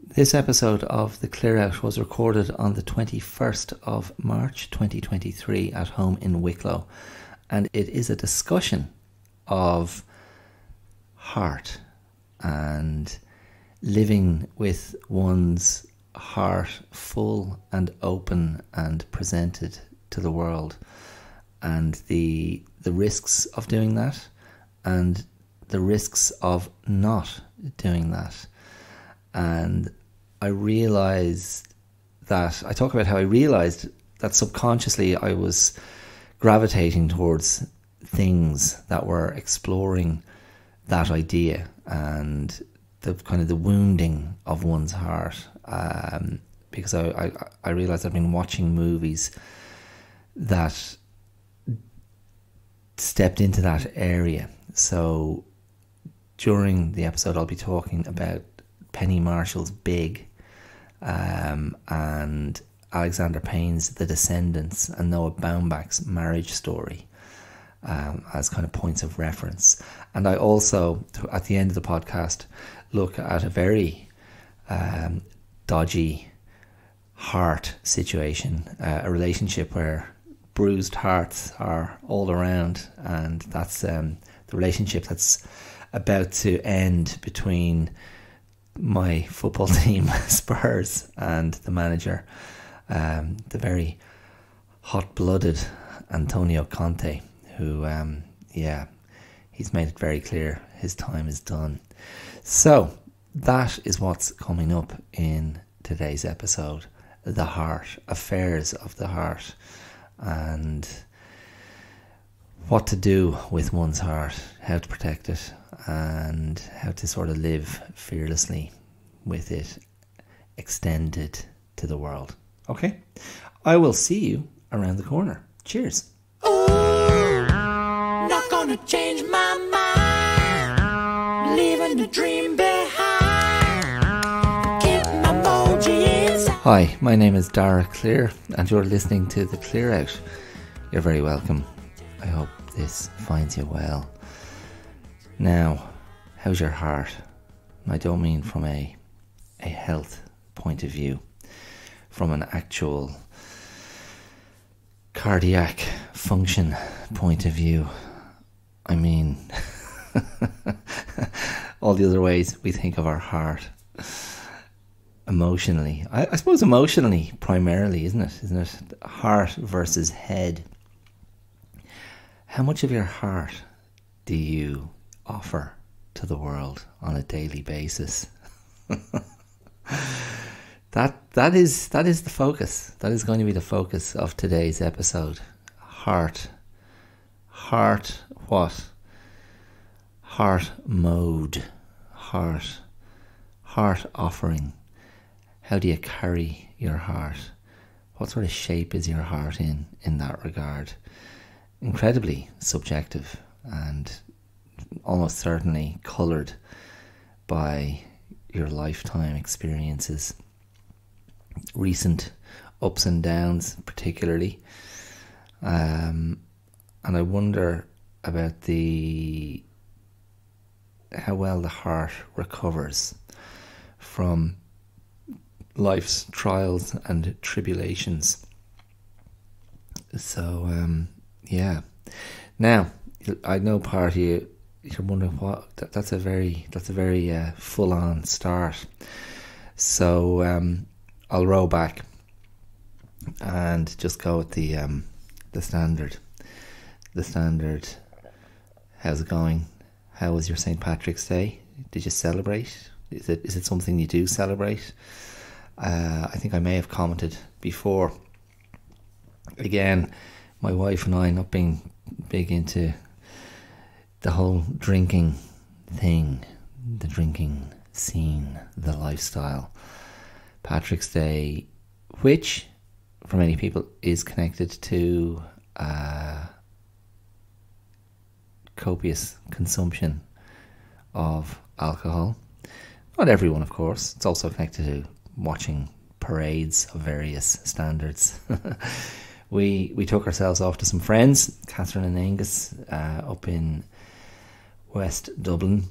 This episode of The Clear Out was recorded on the 21st of March 2023 at home in Wicklow, and it is a discussion of heart and living with one's heart full and open and presented to the world, and the risks of doing that and the risks of not doing that. And I talk about how I realised that subconsciously I was gravitating towards things that were exploring that idea and the kind of the wounding of one's heart. Because I realised I've been watching movies that stepped into that area. So during the episode I'll be talking about Penny Marshall's Big, and Alexander Payne's The Descendants, and Noah Baumbach's Marriage Story, as kind of points of reference. And I also, at the end of the podcast, look at a very dodgy heart situation, a relationship where bruised hearts are all around, and that's the relationship that's about to end between my football team Spurs and the manager, the very hot-blooded Antonio Conte, who he's made it very clear his time is done. So that is what's coming up in today's episode: the heart, affairs of the heart, and what to do with one's heart, how to protect it, and how to sort of live fearlessly with it extended to the world. Okay, I will see you around the corner. Cheers. Ooh, not gonna change my mind, leaving the dream behind, keep my emoji inside. Hi, my name is Dara Clear, and you're listening to The Clear Out. You're very welcome. I hope this finds you well. Now, how's your heart? I don't mean from a health point of view, from an actual cardiac function point of view. I mean all the other ways we think of our heart emotionally. I suppose emotionally primarily, isn't it? Heart versus head. How much of your heart do you offer to the world on a daily basis? That is the focus. That is going to be the focus of today's episode. Heart what? Heart mode. Heart offering. How do you carry your heart? What sort of shape is your heart in that regard? Incredibly subjective and almost certainly coloured by your lifetime experiences, recent ups and downs particularly, and I wonder about how well the heart recovers from life's trials and tribulations. So now I know part of you're wondering what that's a very full-on start. So I'll roll back and just go with the standard. The standard. How's it going? How was your St. Patrick's Day? Did you celebrate? Is it something you do celebrate? I think I may have commented before. Again, my wife and I not being big into the whole drinking thing, the drinking scene, the lifestyle. Patrick's Day, which for many people is connected to copious consumption of alcohol. Not everyone, of course. It's also connected to watching parades of various standards. We took ourselves off to some friends, Catherine and Angus, up in West Dublin,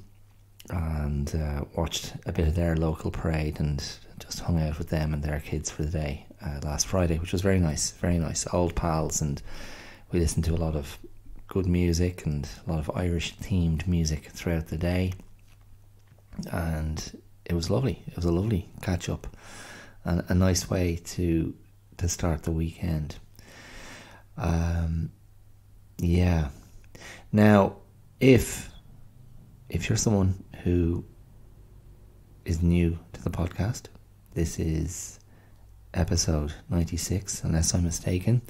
and watched a bit of their local parade, and just hung out with them and their kids for the day last Friday, which was very nice, very nice. Old pals, and we listened to a lot of good music and a lot of Irish themed music throughout the day, and it was lovely. It was a lovely catch up and a nice way to start the weekend. Yeah. Now, if you're someone who is new to the podcast, this is episode 96, unless I'm mistaken.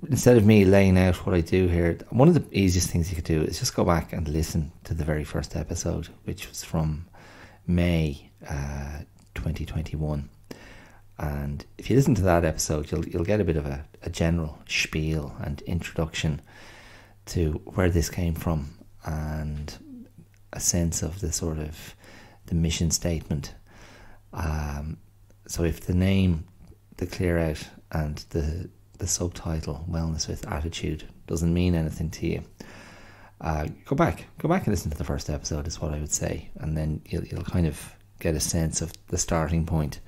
Instead of me laying out what I do here, one of the easiest things you could do is just go back and listen to the very first episode, which was from May 2021. And if you listen to that episode, you'll get a bit of a general spiel and introduction to where this came from, and a sense of the sort of the mission statement. So if the name, the Clear Out, and the subtitle, Wellness with Attitude, doesn't mean anything to you, go back and listen to the first episode is what I would say, and then you'll kind of get a sense of the starting point.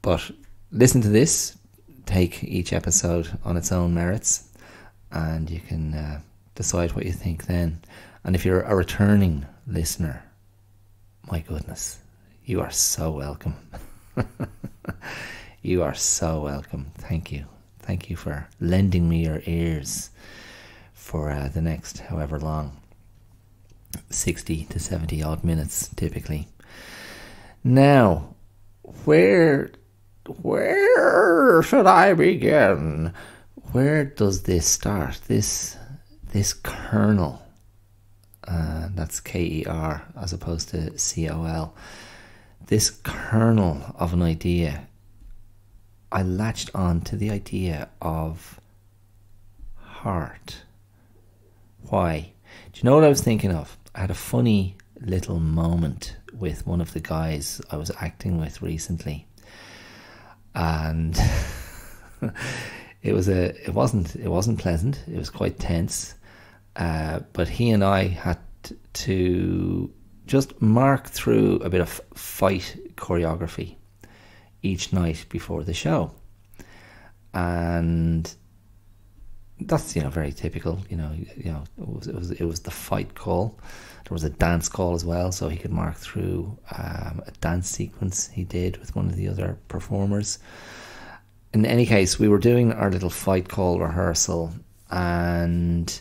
But listen to this, take each episode on its own merits, and you can decide what you think then. And if you're a returning listener, my goodness, you are so welcome. You are so welcome. Thank you. Thank you for lending me your ears for the next however long, 60 to 70 odd minutes typically. Now, where should I begin? Where does this start? This kernel, that's K-E-R as opposed to C-O-L. This kernel of an idea, I latched on to the idea of heart. Why? Do you know what I was thinking of? I had a funny little moment with one of the guys I was acting with recently, and it wasn't pleasant. It was quite tense, but he and I had to just mark through a bit of fight choreography each night before the show, and that's very typical. It was the fight call. There was a dance call as well, so he could mark through a dance sequence he did with one of the other performers. In any case, we were doing our little fight call rehearsal, and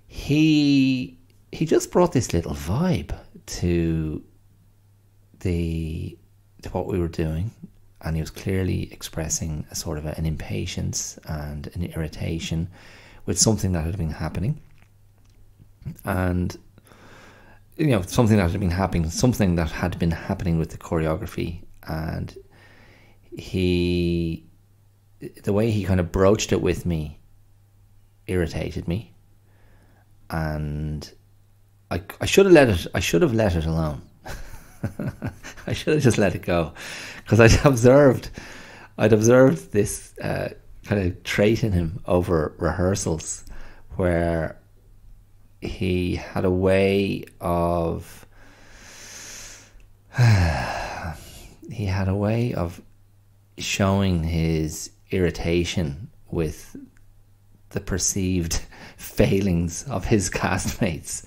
he just brought this little vibe to what we were doing, and he was clearly expressing a sort of an impatience and an irritation with something that had been happening, and something that had been happening with the choreography. And the way he kind of broached it with me irritated me, and I should have let it alone. I should have just let it go, because I'd observed this kind of trait in him over rehearsals, where he had a way of showing his irritation with the perceived failings of his castmates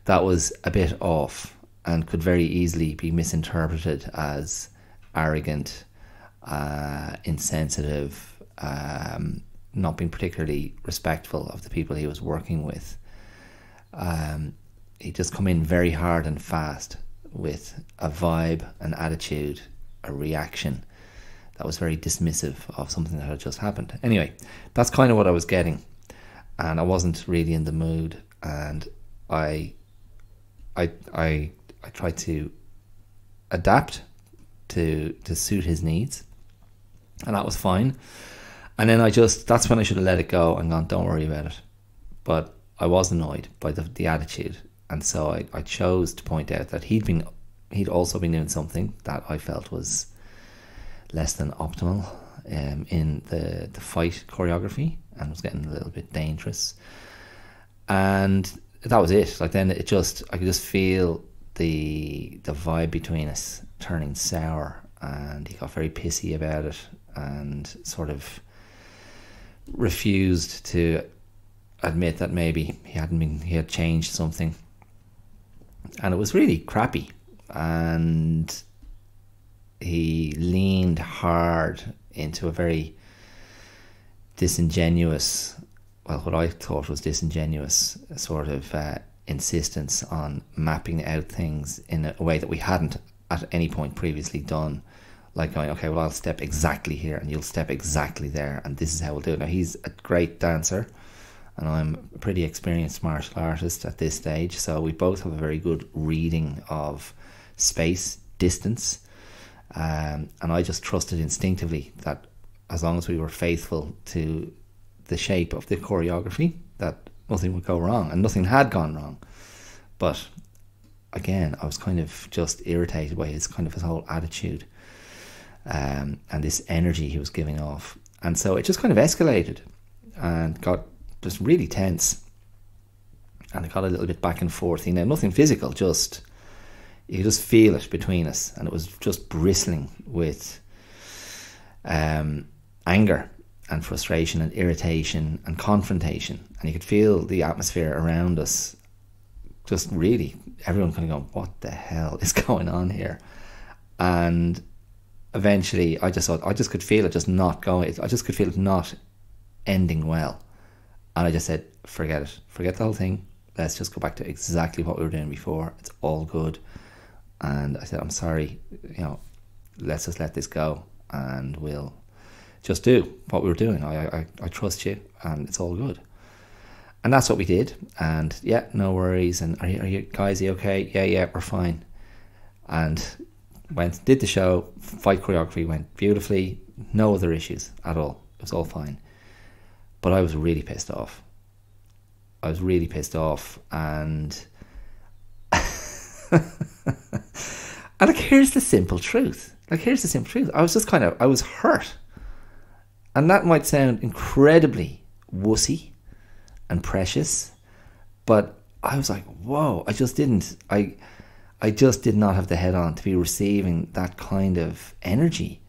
that was a bit off, and could very easily be misinterpreted as arrogant, insensitive, not being particularly respectful of the people he was working with. He'd just come in very hard and fast with a vibe, an attitude, a reaction that was very dismissive of something that had just happened. Anyway, that's kind of what I was getting, and I wasn't really in the mood, and I tried to adapt to suit his needs, and that was fine. And then that's when I should have let it go and gone, don't worry about it. But I was annoyed by the attitude, and so I chose to point out that he'd also been doing something that I felt was less than optimal in the fight choreography, and was getting a little bit dangerous. And that was it. Like, then I could just feel the vibe between us turning sour, and he got very pissy about it and sort of refused to admit that maybe he had changed something, and it was really crappy. And he leaned hard into a very disingenuous, well, what I thought was disingenuous sort of insistence on mapping out things in a way that we hadn't at any point previously done, like going, okay, well, I'll step exactly here and you'll step exactly there, and this is how we'll do it. Now, he's a great dancer and I'm a pretty experienced martial artist at this stage, so we both have a very good reading of space, distance, and I just trusted instinctively that as long as we were faithful to the shape of the choreography, that nothing would go wrong, and nothing had gone wrong. But again, I was kind of just irritated by his whole attitude, and this energy he was giving off, and so it just kind of escalated and got just really tense, and it got a little bit back and forth. You know, nothing physical, just you could just feel it between us, and it was just bristling with anger and frustration and irritation and confrontation, and you could feel the atmosphere around us just really, everyone kind of going, what the hell is going on here? And eventually I just thought, I just could feel it just not going, I just could feel it not ending well, and I just said, forget the whole thing, let's just go back to exactly what we were doing before, it's all good. And I said, I'm sorry, you know, let's just let this go and we'll just do what we were doing. I trust you and it's all good. And that's what we did. And yeah, no worries. And are you guys, are you okay? Yeah, we're fine. And did the show, fight choreography went beautifully, no other issues at all. It was all fine. But I was really pissed off. And and like, here's the simple truth. I was just I was hurt. And that might sound incredibly wussy and precious, but I was like, whoa, I just did not have the head on to be receiving that kind of energy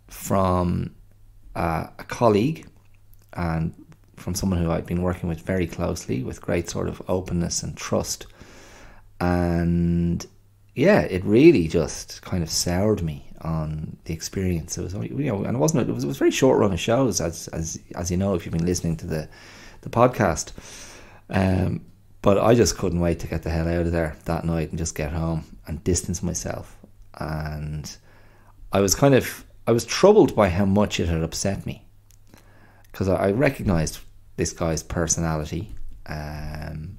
from a colleague and from someone who I'd been working with very closely with great sort of openness and trust. And yeah, it really just kind of soured me on the experience. It was, you know, and it was a very short run of shows, as you know, if you've been listening to the podcast. But I just couldn't wait to get the hell out of there that night and just get home and distance myself. And I was troubled by how much it had upset me, because I recognised this guy's personality, and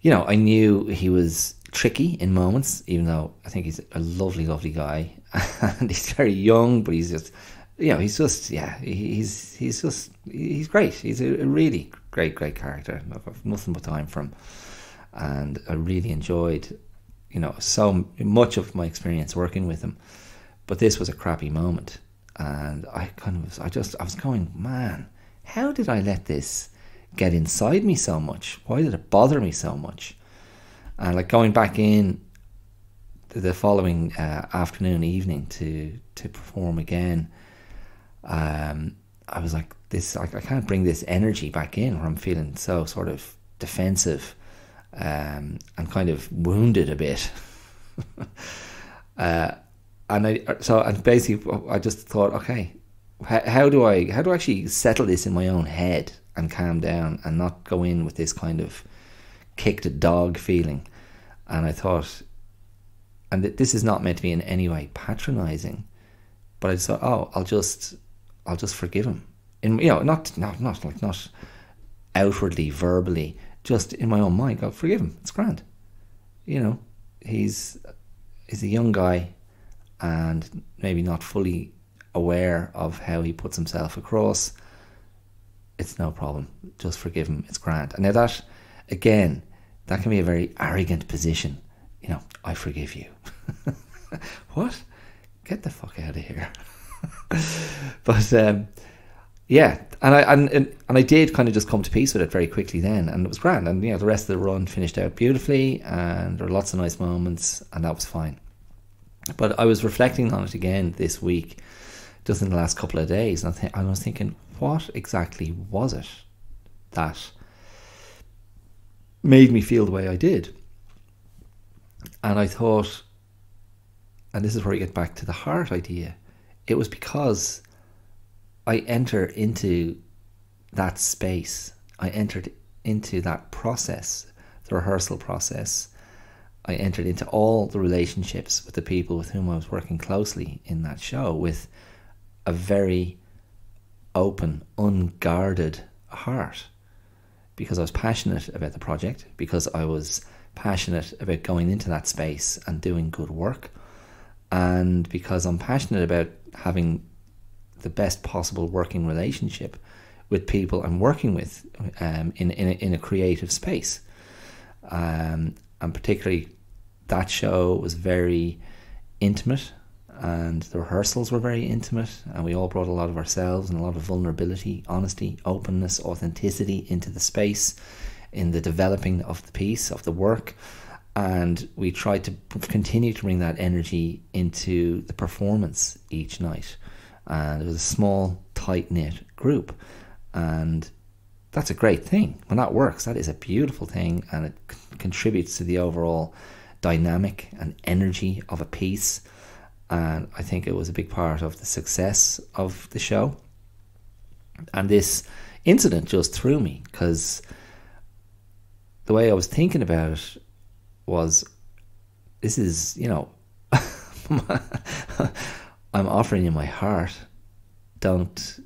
you know, I knew he was tricky in moments, even though I think he's a lovely, lovely guy, and he's very young, but he's just, you know, he's great. He's a really great character. I've nothing but time for him, and I really enjoyed, you know, so much of my experience working with him. But this was a crappy moment, and I was going, man, how did I let this get inside me so much? Why did it bother me so much? And like going back in the following evening to perform again, I was like, I can't bring this energy back in where I'm feeling so sort of defensive and kind of wounded a bit. And basically I just thought, okay, how do I actually settle this in my own head and calm down and not go in with this kind of kicked a dog feeling? And I thought, and this is not meant to be in any way patronising, but I just thought, oh, I'll just forgive him, in, you know, not outwardly, verbally, just in my own mind, I'll forgive him. It's grand, you know. He's a young guy, and maybe not fully aware of how he puts himself across. It's no problem. Just forgive him. It's grand. And now that, again, that can be a very arrogant position. You know, I forgive you. What? Get the fuck out of here. But yeah, and I did kind of just come to peace with it very quickly then, and it was grand. And the rest of the run finished out beautifully, and there were lots of nice moments, and that was fine. But I was reflecting on it again this week, just in the last couple of days, and I was thinking, what exactly was it that made me feel the way I did? And I thought, and this is where I get back to the heart idea, it was because I entered into that space, I entered into that process, the rehearsal process. I entered into all the relationships with the people with whom I was working closely in that show with a very open, unguarded heart, because I was passionate about the project, because I was passionate about going into that space and doing good work, and because I'm passionate about having the best possible working relationship with people I'm working with in a creative space. And particularly that show was very intimate, and the rehearsals were very intimate, and we all brought a lot of ourselves and a lot of vulnerability, honesty, openness, authenticity into the space in the developing of the piece, of the work. And we tried to continue to bring that energy into the performance each night. And it was a small, tight-knit group, and that's a great thing. When that works, that is a beautiful thing, and it contributes to the overall dynamic and energy of a piece. And I think it was a big part of the success of the show. And this incident just threw me, because the way I was thinking about it was, this is, I'm offering you my heart. Don't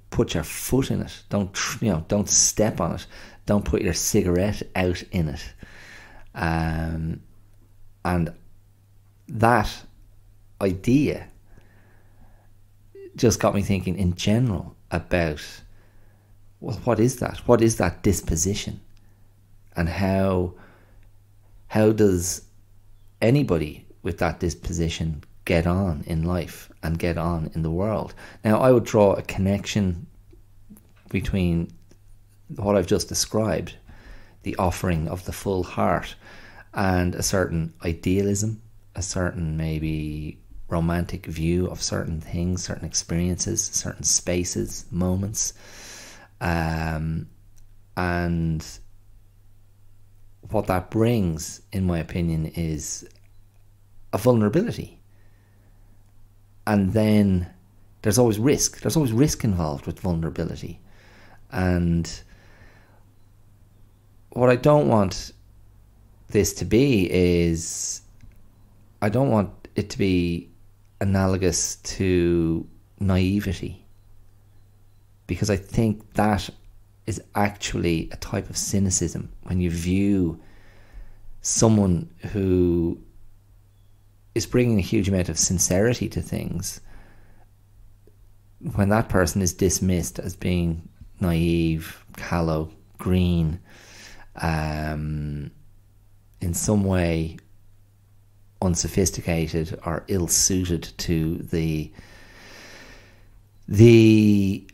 put your foot in it. Don't step on it. Don't put your cigarette out in it. And that idea just got me thinking in general about, well, what is that? What is that disposition? And how does anybody with that disposition get on in life and get on in the world? Now, I would draw a connection between what I've just described, the offering of the full heart, and a certain idealism, a certain maybe romantic view of certain things, certain experiences, certain spaces, moments. And what that brings, in my opinion, is a vulnerability. And then there's always risk. There's always risk involved with vulnerability. And what I don't want this to be is, I don't want it to be analogous to naivety, because I think that is actually a type of cynicism. When you view someone who is bringing a huge amount of sincerity to things, when that person is dismissed as being naive, callow, green, in some way unsophisticated or ill-suited to the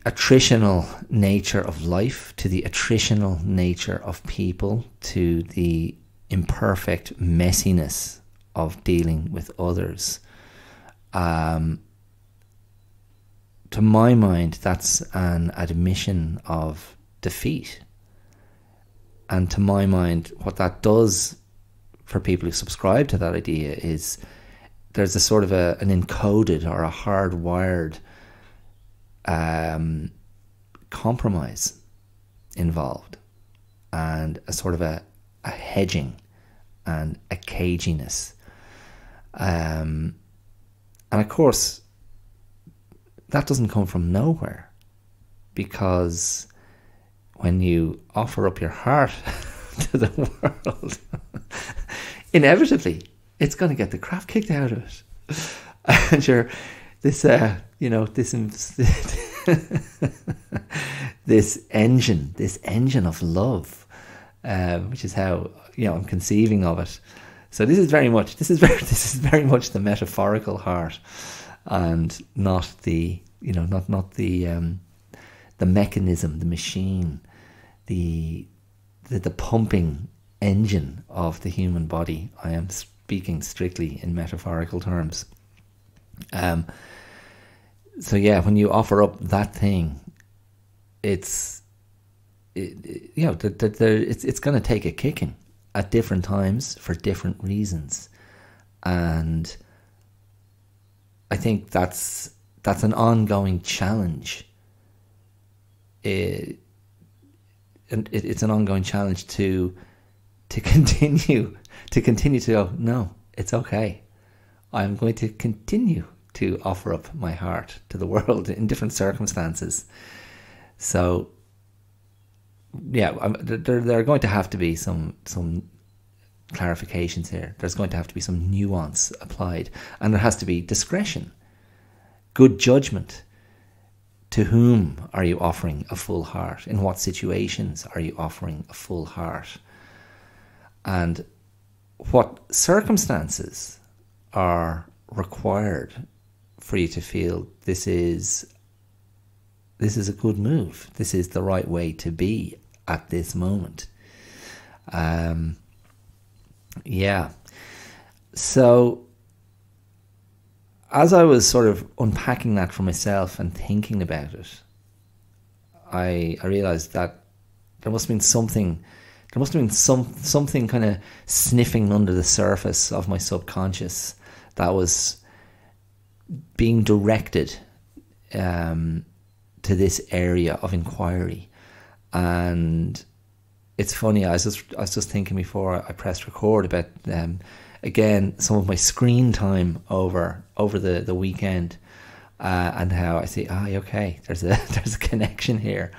attritional nature of life, to the attritional nature of people, to the imperfect messiness of dealing with others. To my mind, that's an admission of defeat. And to my mind, what that does for people who subscribe to that idea is there's a sort of an encoded or a hardwired compromise involved, and a sort of a hedging and a caginess. And of course, that doesn't come from nowhere, because when you offer up your heart to the world, inevitably it's going to get the crap kicked out of it. And you're this engine of love, which is how I'm conceiving of it. So this is very much the metaphorical heart, and not the not the mechanism, the machine, the pumping engine of the human body. I am speaking strictly in metaphorical terms. So yeah, when you offer up that thing, it's going to take a kicking at different times for different reasons, and I think that's an ongoing challenge. It's an ongoing challenge to continue to go, no, it's okay. I'm going to continue to offer up my heart to the world in different circumstances. So, yeah, there are going to have to be some clarifications here. There's going to have to be some nuance applied, and there has to be discretion, good judgment. To whom are you offering a full heart? In what situations are you offering a full heart? And what circumstances are required for you to feel this is a good move. This is the right way to be at this moment. So as I was sort of unpacking that for myself and thinking about it, I realized that there must have been something kind of sniffing under the surface of my subconscious that was being directed to this area of inquiry. And it's funny, I was just thinking before I pressed record about again some of my screen time over the weekend, and how I see, okay, there's a connection here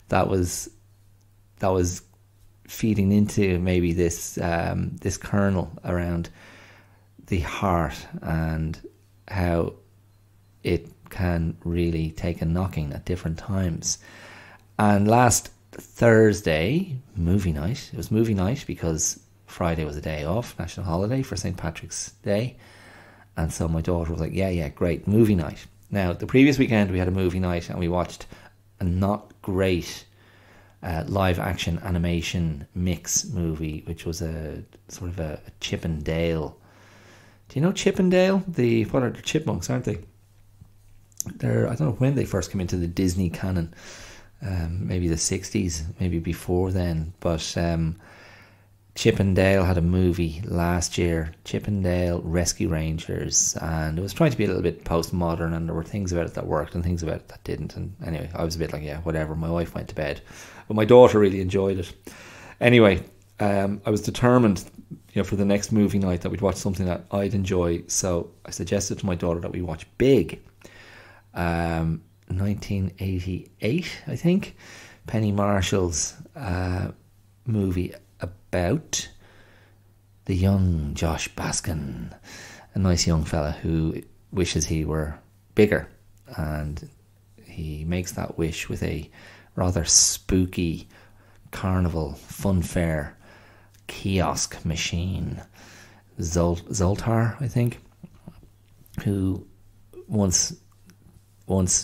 that was feeding into maybe this kernel around the heart and how it can really take a knocking at different times. And last Thursday, movie night. It was movie night because Friday was a day off, national holiday for St. Patrick's Day. And so my daughter was like, yeah, great, movie night. Now, the previous weekend we had a movie night and we watched a not great live action animation mix movie, which was a sort of a Chip and Dale. Do you know Chip and Dale? What are the chipmunks, aren't they? I don't know when they first came into the Disney canon. Maybe the 60s, maybe before then. But Chip and Dale had a movie last year, Chip and Dale Rescue Rangers, and it was trying to be a little bit postmodern, and there were things about it that worked and things about it that didn't. And anyway, I was a bit like, yeah, whatever. My wife went to bed, but my daughter really enjoyed it. Anyway, I was determined, for the next movie night that we'd watch something that I'd enjoy. So I suggested to my daughter that we watch Big. 1988, I think, Penny Marshall's movie about the young Josh Baskin, a nice young fella who wishes he were bigger, and he makes that wish with a rather spooky carnival funfair kiosk machine, Zoltar, I think, who once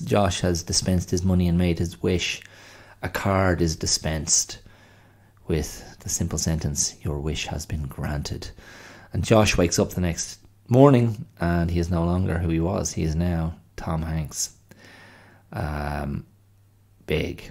Josh has dispensed his money and made his wish, a card is dispensed with the simple sentence, "Your wish has been granted." And Josh wakes up the next morning and he is no longer who he was. He is now Tom Hanks. Big.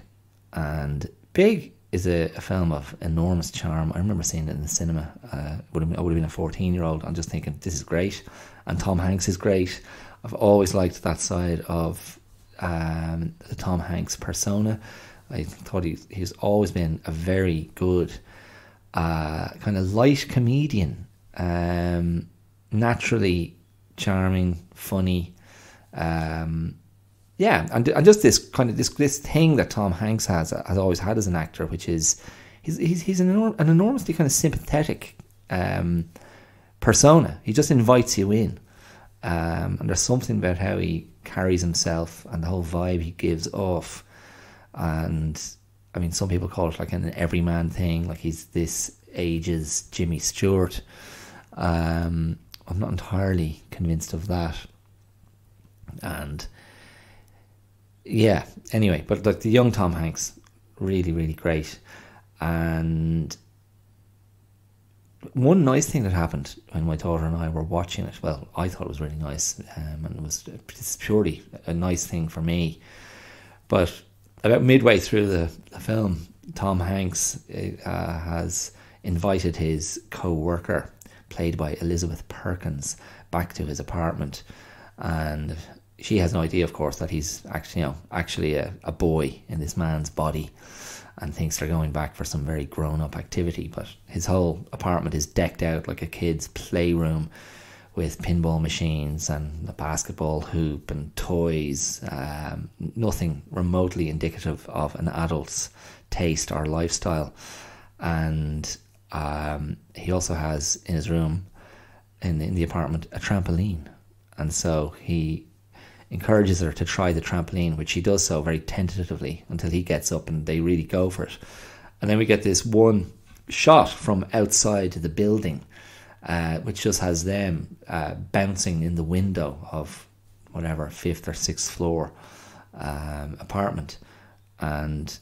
And Big is a film of enormous charm. I remember seeing it in the cinema. I would have been a 14-year-old. I'm just thinking, this is great. And Tom Hanks is great. I've always liked that side of the Tom Hanks persona. I thought he's always been a very good kind of light comedian, naturally charming, funny. And just this thing that Tom Hanks has always had as an actor, which is he's an enormously kind of sympathetic persona. He just invites you in. And there's something about how he carries himself and the whole vibe he gives off. And I mean, some people call it like an everyman thing, like he's this age's Jimmy Stewart. I'm not entirely convinced of that. And yeah. Anyway, but like the young Tom Hanks, really, really great. And one nice thing that happened when my daughter and I were watching it, well, I thought it was really nice, and it's purely a nice thing for me. But about midway through the film, Tom Hanks has invited his co-worker, played by Elizabeth Perkins, back to his apartment, and she has no idea, of course, that he's actually a boy in this man's body, and thinks they're going back for some very grown-up activity. But his whole apartment is decked out like a kid's playroom, with pinball machines and a basketball hoop and toys. Nothing remotely indicative of an adult's taste or lifestyle. And he also has in his room, in the apartment, a trampoline. And so he encourages her to try the trampoline, which she does so very tentatively until he gets up and they really go for it. And then we get this one shot from outside the building, which just has them bouncing in the window of whatever 5th or 6th floor apartment. And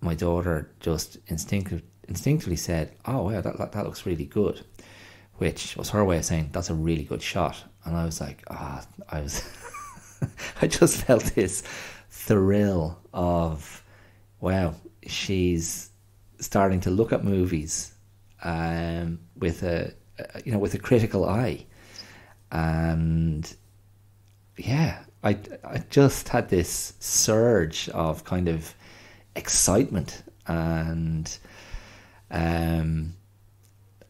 my daughter just instinctively said, "Oh, yeah, that looks really good," which was her way of saying that's a really good shot. And I was like, I just felt this thrill of, wow, she's starting to look at movies with a critical eye. And yeah, I just had this surge of kind of excitement and I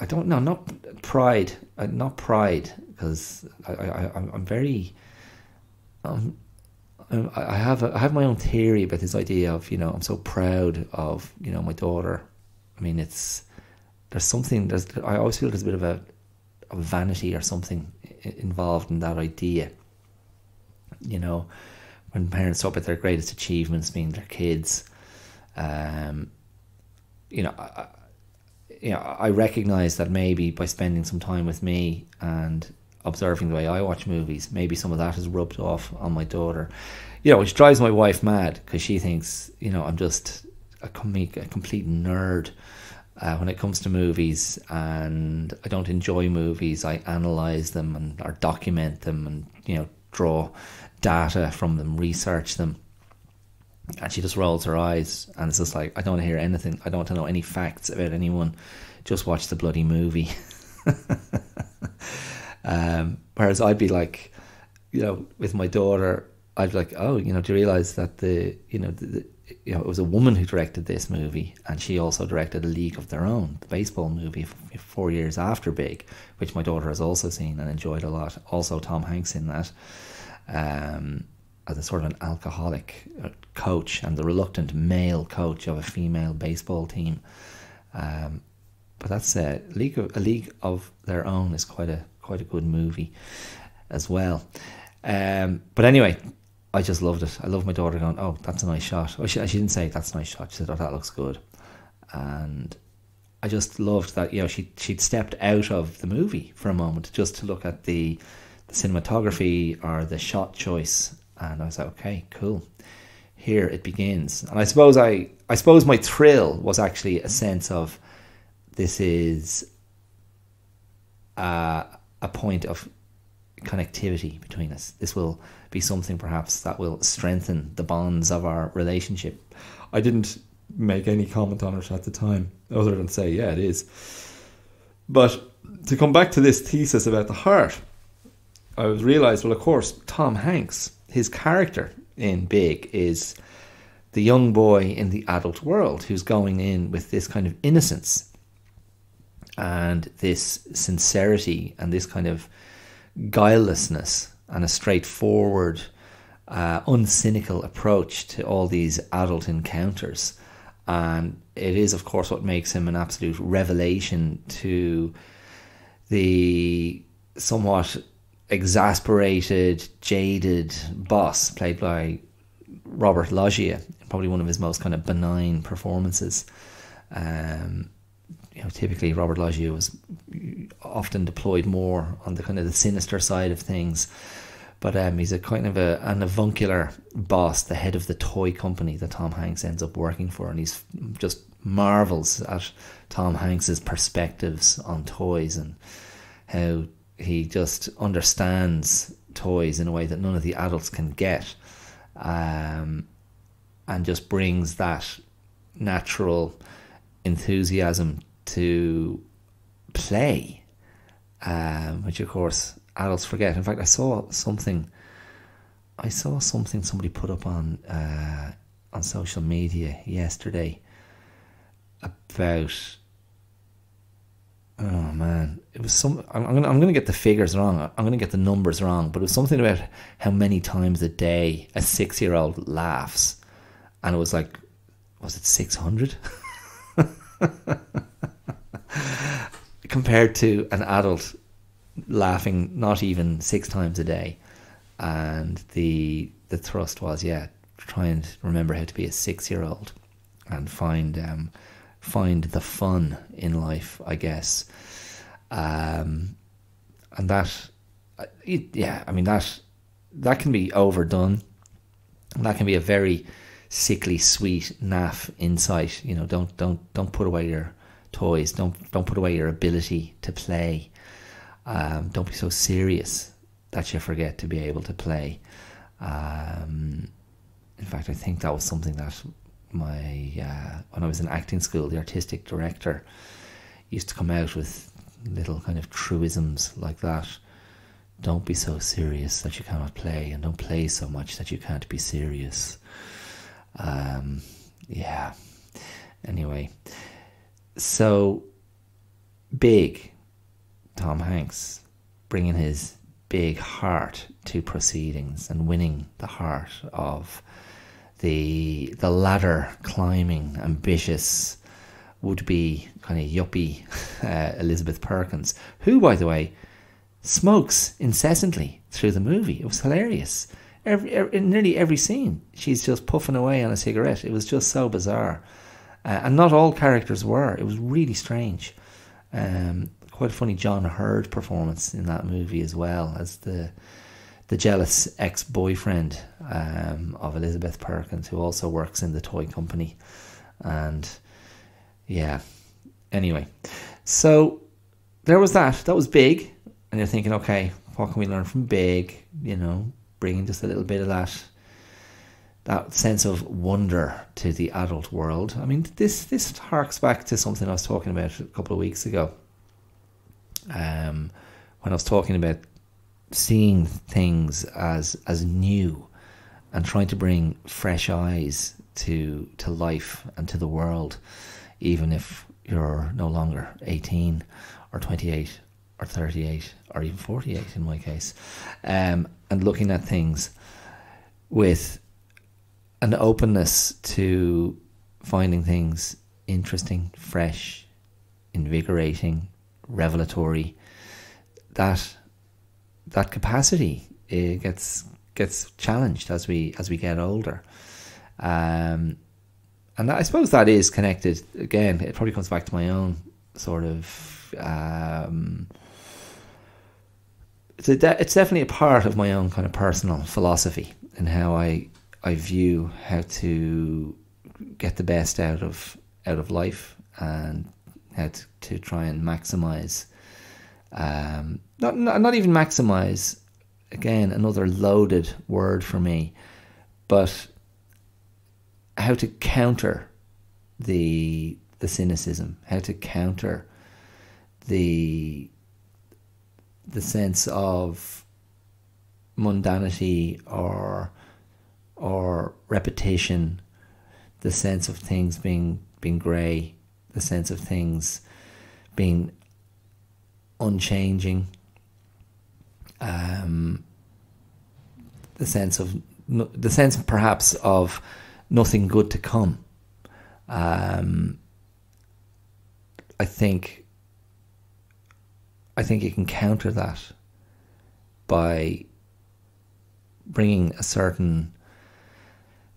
don't know, not pride, because I'm very, I have my own theory about this idea of, I'm so proud of, my daughter. I mean, I always feel there's a bit of a vanity or something involved in that idea. When parents talk about their greatest achievements being their kids, I recognise that maybe by spending some time with me and observing the way I watch movies, maybe some of that has rubbed off on my daughter, which drives my wife mad, because she thinks, I'm just a complete nerd when it comes to movies, and I don't enjoy movies. I analyse them and or document them and, draw data from them, research them. And she just rolls her eyes, and it's just like, I don't want to hear anything. I don't want to know any facts about anyone. Just watch the bloody movie. Whereas I'd be like, with my daughter, I'd be like, oh, do you realise that it was a woman who directed this movie, and she also directed A League of Their Own, the baseball movie 4 years after Big, which my daughter has also seen and enjoyed a lot. Also Tom Hanks in that. As a sort of an alcoholic coach and the reluctant male coach of a female baseball team. But that's A League of Their Own is quite a good movie as well. But anyway, I just loved it. I love my daughter going, "Oh, that's a nice shot." Oh, she didn't say that's a nice shot. She said, "Oh, that looks good." And I just loved that. She'd stepped out of the movie for a moment just to look at the cinematography or the shot choice. And I was like, okay, cool. Here it begins. And I suppose my thrill was actually a sense of, this is a point of connectivity between us. This will be something perhaps that will strengthen the bonds of our relationship. I didn't make any comment on it at the time, other than say, yeah, it is. But to come back to this thesis about the heart, I realised, well, of course, Tom Hanks, his character in Big is the young boy in the adult world who's going in with this kind of innocence and this sincerity and this kind of guilelessness and a straightforward, uncynical approach to all these adult encounters. And it is, of course, what makes him an absolute revelation to the somewhat exasperated, jaded boss played by Robert Loggia, probably one of his most kind of benign performances. Typically Robert Loggia was often deployed more on the kind of the sinister side of things, But he's a kind of an avuncular boss, the head of the toy company that Tom Hanks ends up working for, and he's just marvels at Tom Hanks's perspectives on toys and how he just understands toys in a way that none of the adults can get, and just brings that natural enthusiasm to play, which of course adults forget. In fact, I saw something somebody put up on social media yesterday about, oh man, it was some, I'm gonna get the figures wrong, I'm gonna get the numbers wrong, but it was something about how many times a day a 6-year-old laughs, and it was like, was it 600? Compared to an adult laughing not even 6 times a day. And the thrust was, try and remember how to be a 6-year-old and find the fun in life, I guess. And that can be overdone. That can be a very sickly sweet naff insight. Don't put away your toys. Don't put away your ability to play. Don't be so serious that you forget to be able to play. In fact, I think that was something that when I was in acting school, the artistic director used to come out with little kind of truisms like that. Don't be so serious that you cannot play, and don't play so much that you can't be serious. Anyway, so big Tom Hanks, bringing his big heart to proceedings and winning the heart of the ladder climbing, ambitious, would-be kind of yuppie Elizabeth Perkins, who, by the way, smokes incessantly through the movie. It was hilarious. In nearly every scene, she's just puffing away on a cigarette. It was just so bizarre. And not all characters were. It was really strange. Quite a funny John Hurd performance in that movie as well, as the jealous ex-boyfriend of Elizabeth Perkins, who also works in the toy company. And anyway, so there was that. That was big. And you're thinking, okay, what can we learn from big? Bringing just a little bit of that sense of wonder to the adult world. I mean, this harks back to something I was talking about a couple of weeks ago, when I was talking about seeing things as new and trying to bring fresh eyes to life and to the world, even if you're no longer 18 or 28 or 38 or even 48 in my case, and looking at things with an openness to finding things interesting, fresh, invigorating, revelatory. That capacity gets challenged as we get older, and I suppose that is connected. Again, it probably comes back to my own sort of. It's definitely a part of my own kind of personal philosophy and how I view how to get the best out of life, and how to try and maximize, not even maximize, again, another loaded word for me, but how to counter the cynicism, how to counter the sense of mundanity or repetition, the sense of things being grey, the sense of things being unchanging, the sense perhaps of nothing good to come. I think you can counter that by bringing a certain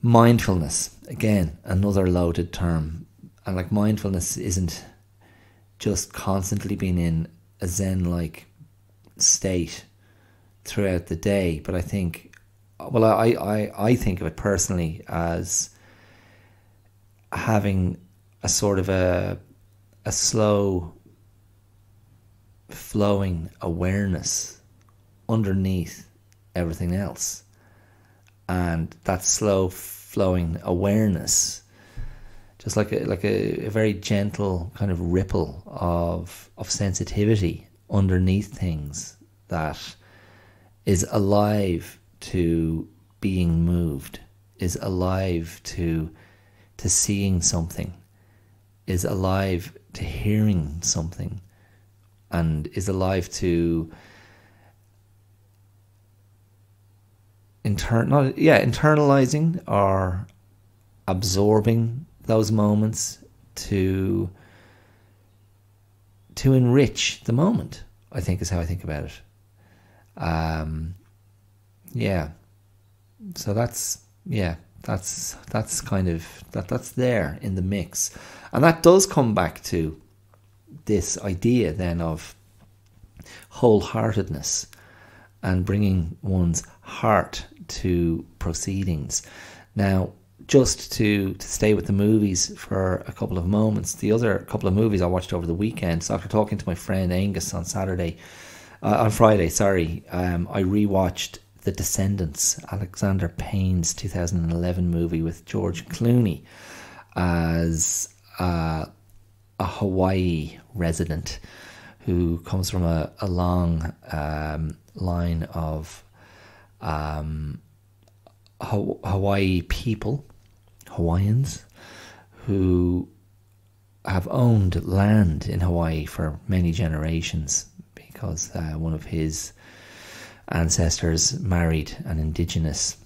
mindfulness. Again, another loaded term. And like, mindfulness isn't just constantly being in a Zen-like state throughout the day. But I think, well, I think of it personally as having a sort of a slow flowing awareness underneath everything else, and that slow flowing awareness, just like a very gentle kind of ripple of sensitivity underneath things that is alive to being moved, is alive to seeing something, is alive to hearing something, and is alive to internalizing or absorbing those moments to enrich the moment, I think, is how I think about it. So that's kind of that's there in the mix, and that does come back to this idea then of wholeheartedness and bringing one's heart to proceedings. Now, just to stay with the movies for a couple of moments, the other couple of movies I watched over the weekend, so after talking to my friend Angus on Friday, I rewatched The Descendants, Alexander Payne's 2011 movie with George Clooney as a Hawaii resident who comes from a long line of Hawaii people, Hawaiians, who have owned land in Hawaii for many generations because one of his ancestors married an indigenous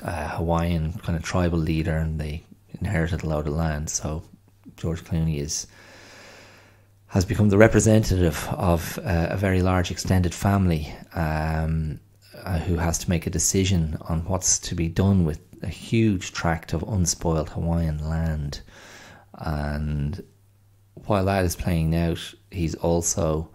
Hawaiian kind of tribal leader, and they inherited a load of land. So George Clooney has become the representative of a very large extended family who has to make a decision on what's to be done with a huge tract of unspoiled Hawaiian land. And while that is playing out, he's also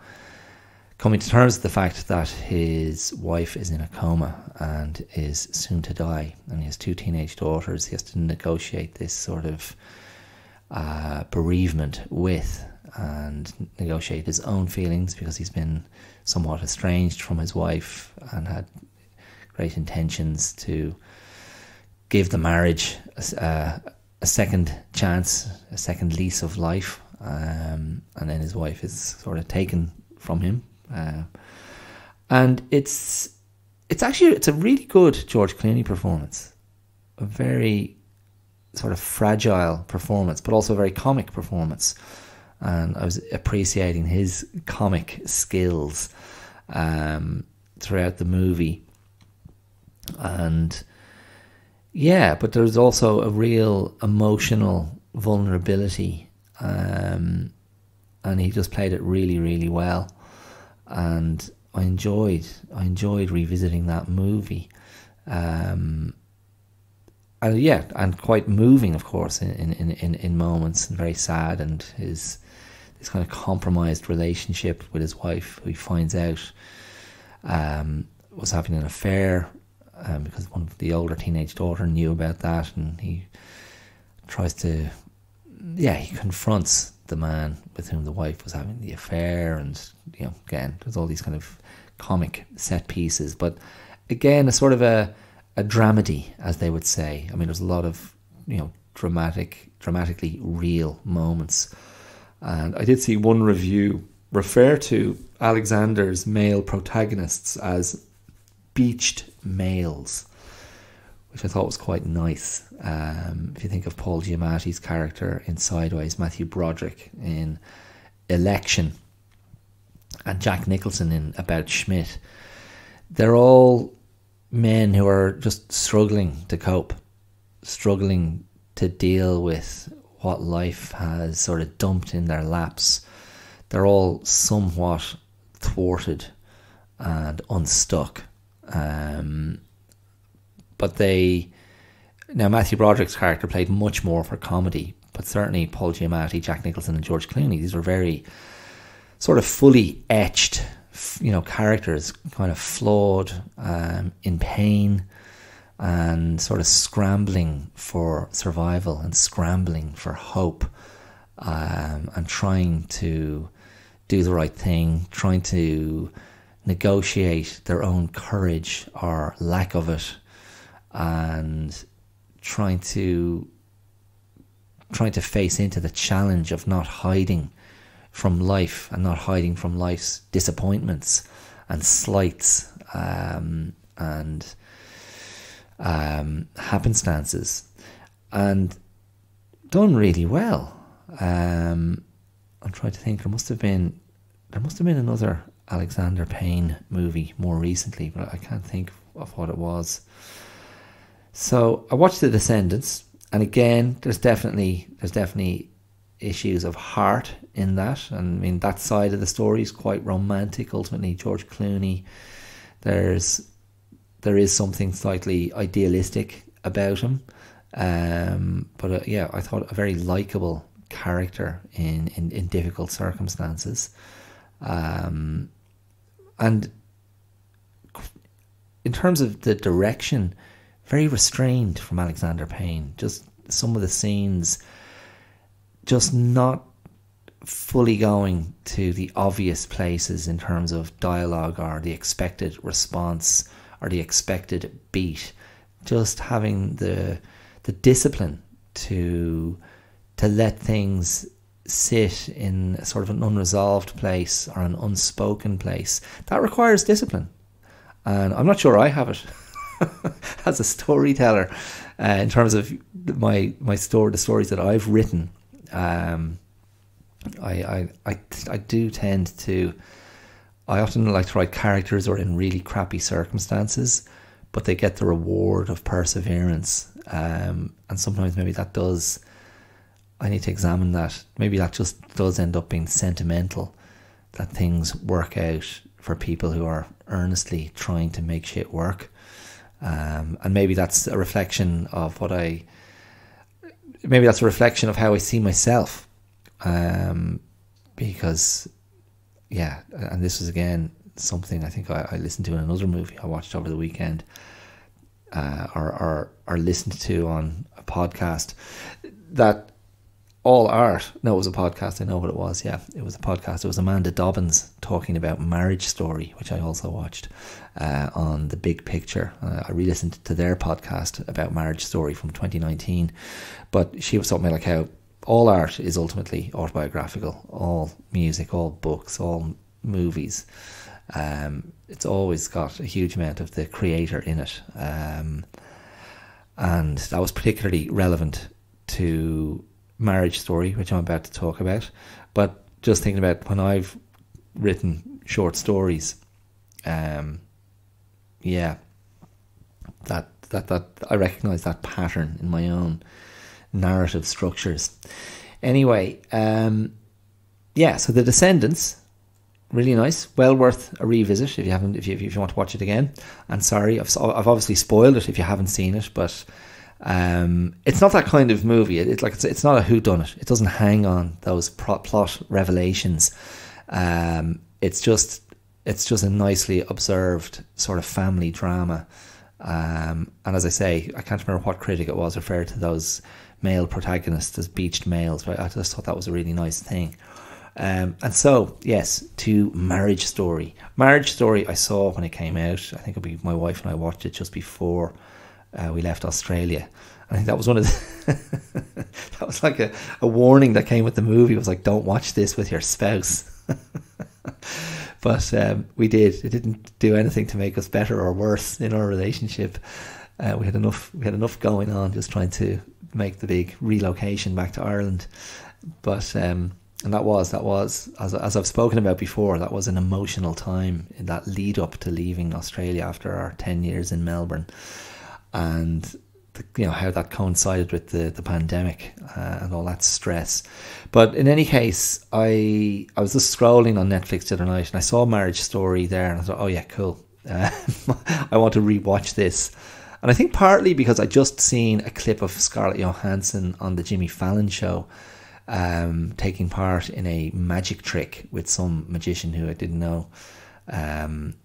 coming to terms with the fact that his wife is in a coma and is soon to die, and he has 2 teenage daughters he has to negotiate this sort of bereavement with, and negotiate his own feelings, because he's been somewhat estranged from his wife and had great intentions to give the marriage a second chance, a second lease of life, and then his wife is sort of taken from him, and it's a really good George Clooney performance, a very sort of fragile performance, but also a very comic performance. And I was appreciating his comic skills throughout the movie. And yeah, but there's also a real emotional vulnerability, and he just played it really, really well. And I enjoyed revisiting that movie. And quite moving, of course, in moments, and very sad, and this kind of compromised relationship with his wife, who he finds out was having an affair, because one of the older teenage daughter knew about that, and he confronts the man with whom the wife was having the affair, and again, there's all these kind of comic set pieces, but again, a sort of a dramedy, as they would say. I mean, there's a lot of dramatically real moments. And I did see one review refer to Alexander's male protagonists as beached males, which I thought was quite nice. If you think of Paul Giamatti's character in Sideways, Matthew Broderick in Election, and Jack Nicholson in About Schmidt, they're all men who are just struggling to cope, struggling to deal with what life has sort of dumped in their laps. They're all somewhat thwarted and unstuck. But now Matthew Broderick's character played much more for comedy, but certainly Paul Giamatti, Jack Nicholson and George Clooney, these were very sort of fully etched characters kind of flawed, in pain, and sort of scrambling for survival and scrambling for hope, and trying to do the right thing, trying to negotiate their own courage or lack of it, and trying to face into the challenge of not hiding from life and not hiding from life's disappointments and slights, and happenstances, and done really well. I'm trying to think. There must have been another Alexander Payne movie more recently, but I can't think of what it was. So I watched The Descendants, and again, there's definitely issues of heart in that. And I mean, that side of the story is quite romantic. Ultimately, George Clooney, there is something slightly idealistic about him, but yeah, I thought a very likable character in difficult circumstances, and in terms of the direction, very restrained from Alexander Payne. Just some of the scenes just not fully going to the obvious places in terms of dialogue or the expected response or the expected beat. Just having the discipline to let things sit in sort of an unresolved place or an unspoken place. That requires discipline, and I'm not sure I have it as a storyteller, in terms of the stories that I've written. I do tend to. I often like to write characters who are in really crappy circumstances, but they get the reward of perseverance. And sometimes maybe that does. I need to examine that. Maybe that just does end up being sentimental, that things work out for people who are earnestly trying to make shit work. And maybe that's a reflection of maybe that's a reflection of how I see myself. Because, yeah, and this was again something I think I listened to in another movie I watched over the weekend, or listened to on a podcast, that all art. No, it was a podcast. I know what it was. Yeah, it was a podcast. It was Amanda Dobbins talking about Marriage Story, which I also watched on The Big Picture. I re-listened to their podcast about Marriage Story from 2019. But she was talking about like how all art is ultimately autobiographical. All music, all books, all movies. It's always got a huge amount of the creator in it. And that was particularly relevant to Marriage Story, which I'm about to talk about. But just thinking about when I've written short stories, that I recognise that pattern in my own narrative structures. Anyway, so The Descendants, really nice, well worth a revisit if you haven't, if you want to watch it again. And sorry, I've obviously spoiled it if you haven't seen it, but it's not that kind of movie. It's not a whodunit. It doesn't hang on those plot revelations. It's just a nicely observed sort of family drama. And as I say, I can't remember what critic it was referred to those male protagonists as beached males, but I just thought that was a really nice thing. And so, yes, to Marriage Story. Marriage Story I saw when it came out. I think my wife and I watched it just before we left Australia. I think that was one of the that was like a warning that came with the movie. It was like, don't watch this with your spouse. But we did. It didn't do anything to make us better or worse in our relationship. We had enough going on, just trying to make the big relocation back to Ireland. But and that was as I've spoken about before, that was an emotional time in that lead up to leaving Australia after our 10 years in Melbourne. And how that coincided with the pandemic and all that stress. But in any case, I was just scrolling on Netflix the other night and I saw Marriage Story there and I thought, oh yeah, cool. I want to rewatch this. And I think partly because I just seen a clip of Scarlett Johansson on the Jimmy Fallon show, taking part in a magic trick with some magician who I didn't know. And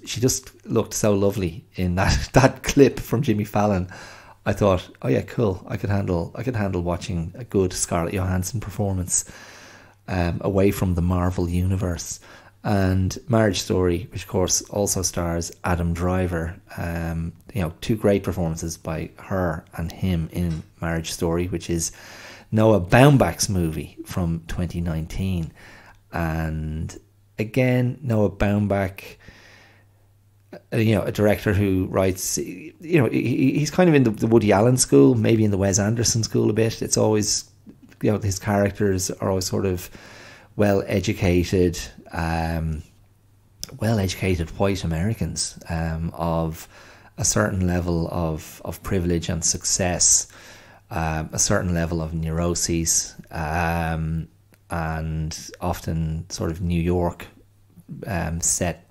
she just looked so lovely in that clip from Jimmy Fallon. I thought, oh yeah, cool. I could handle watching a good Scarlett Johansson performance away from the Marvel universe. And Marriage Story, which of course also stars Adam Driver, two great performances by her and him in Marriage Story, which is Noah Baumbach's movie from 2019. And again, Noah Baumbach, a director who writes, he's kind of in the Woody Allen school, maybe in the Wes Anderson school a bit. It's always, his characters are always sort of well-educated white Americans of a certain level of privilege and success, a certain level of neuroses, and often sort of New York set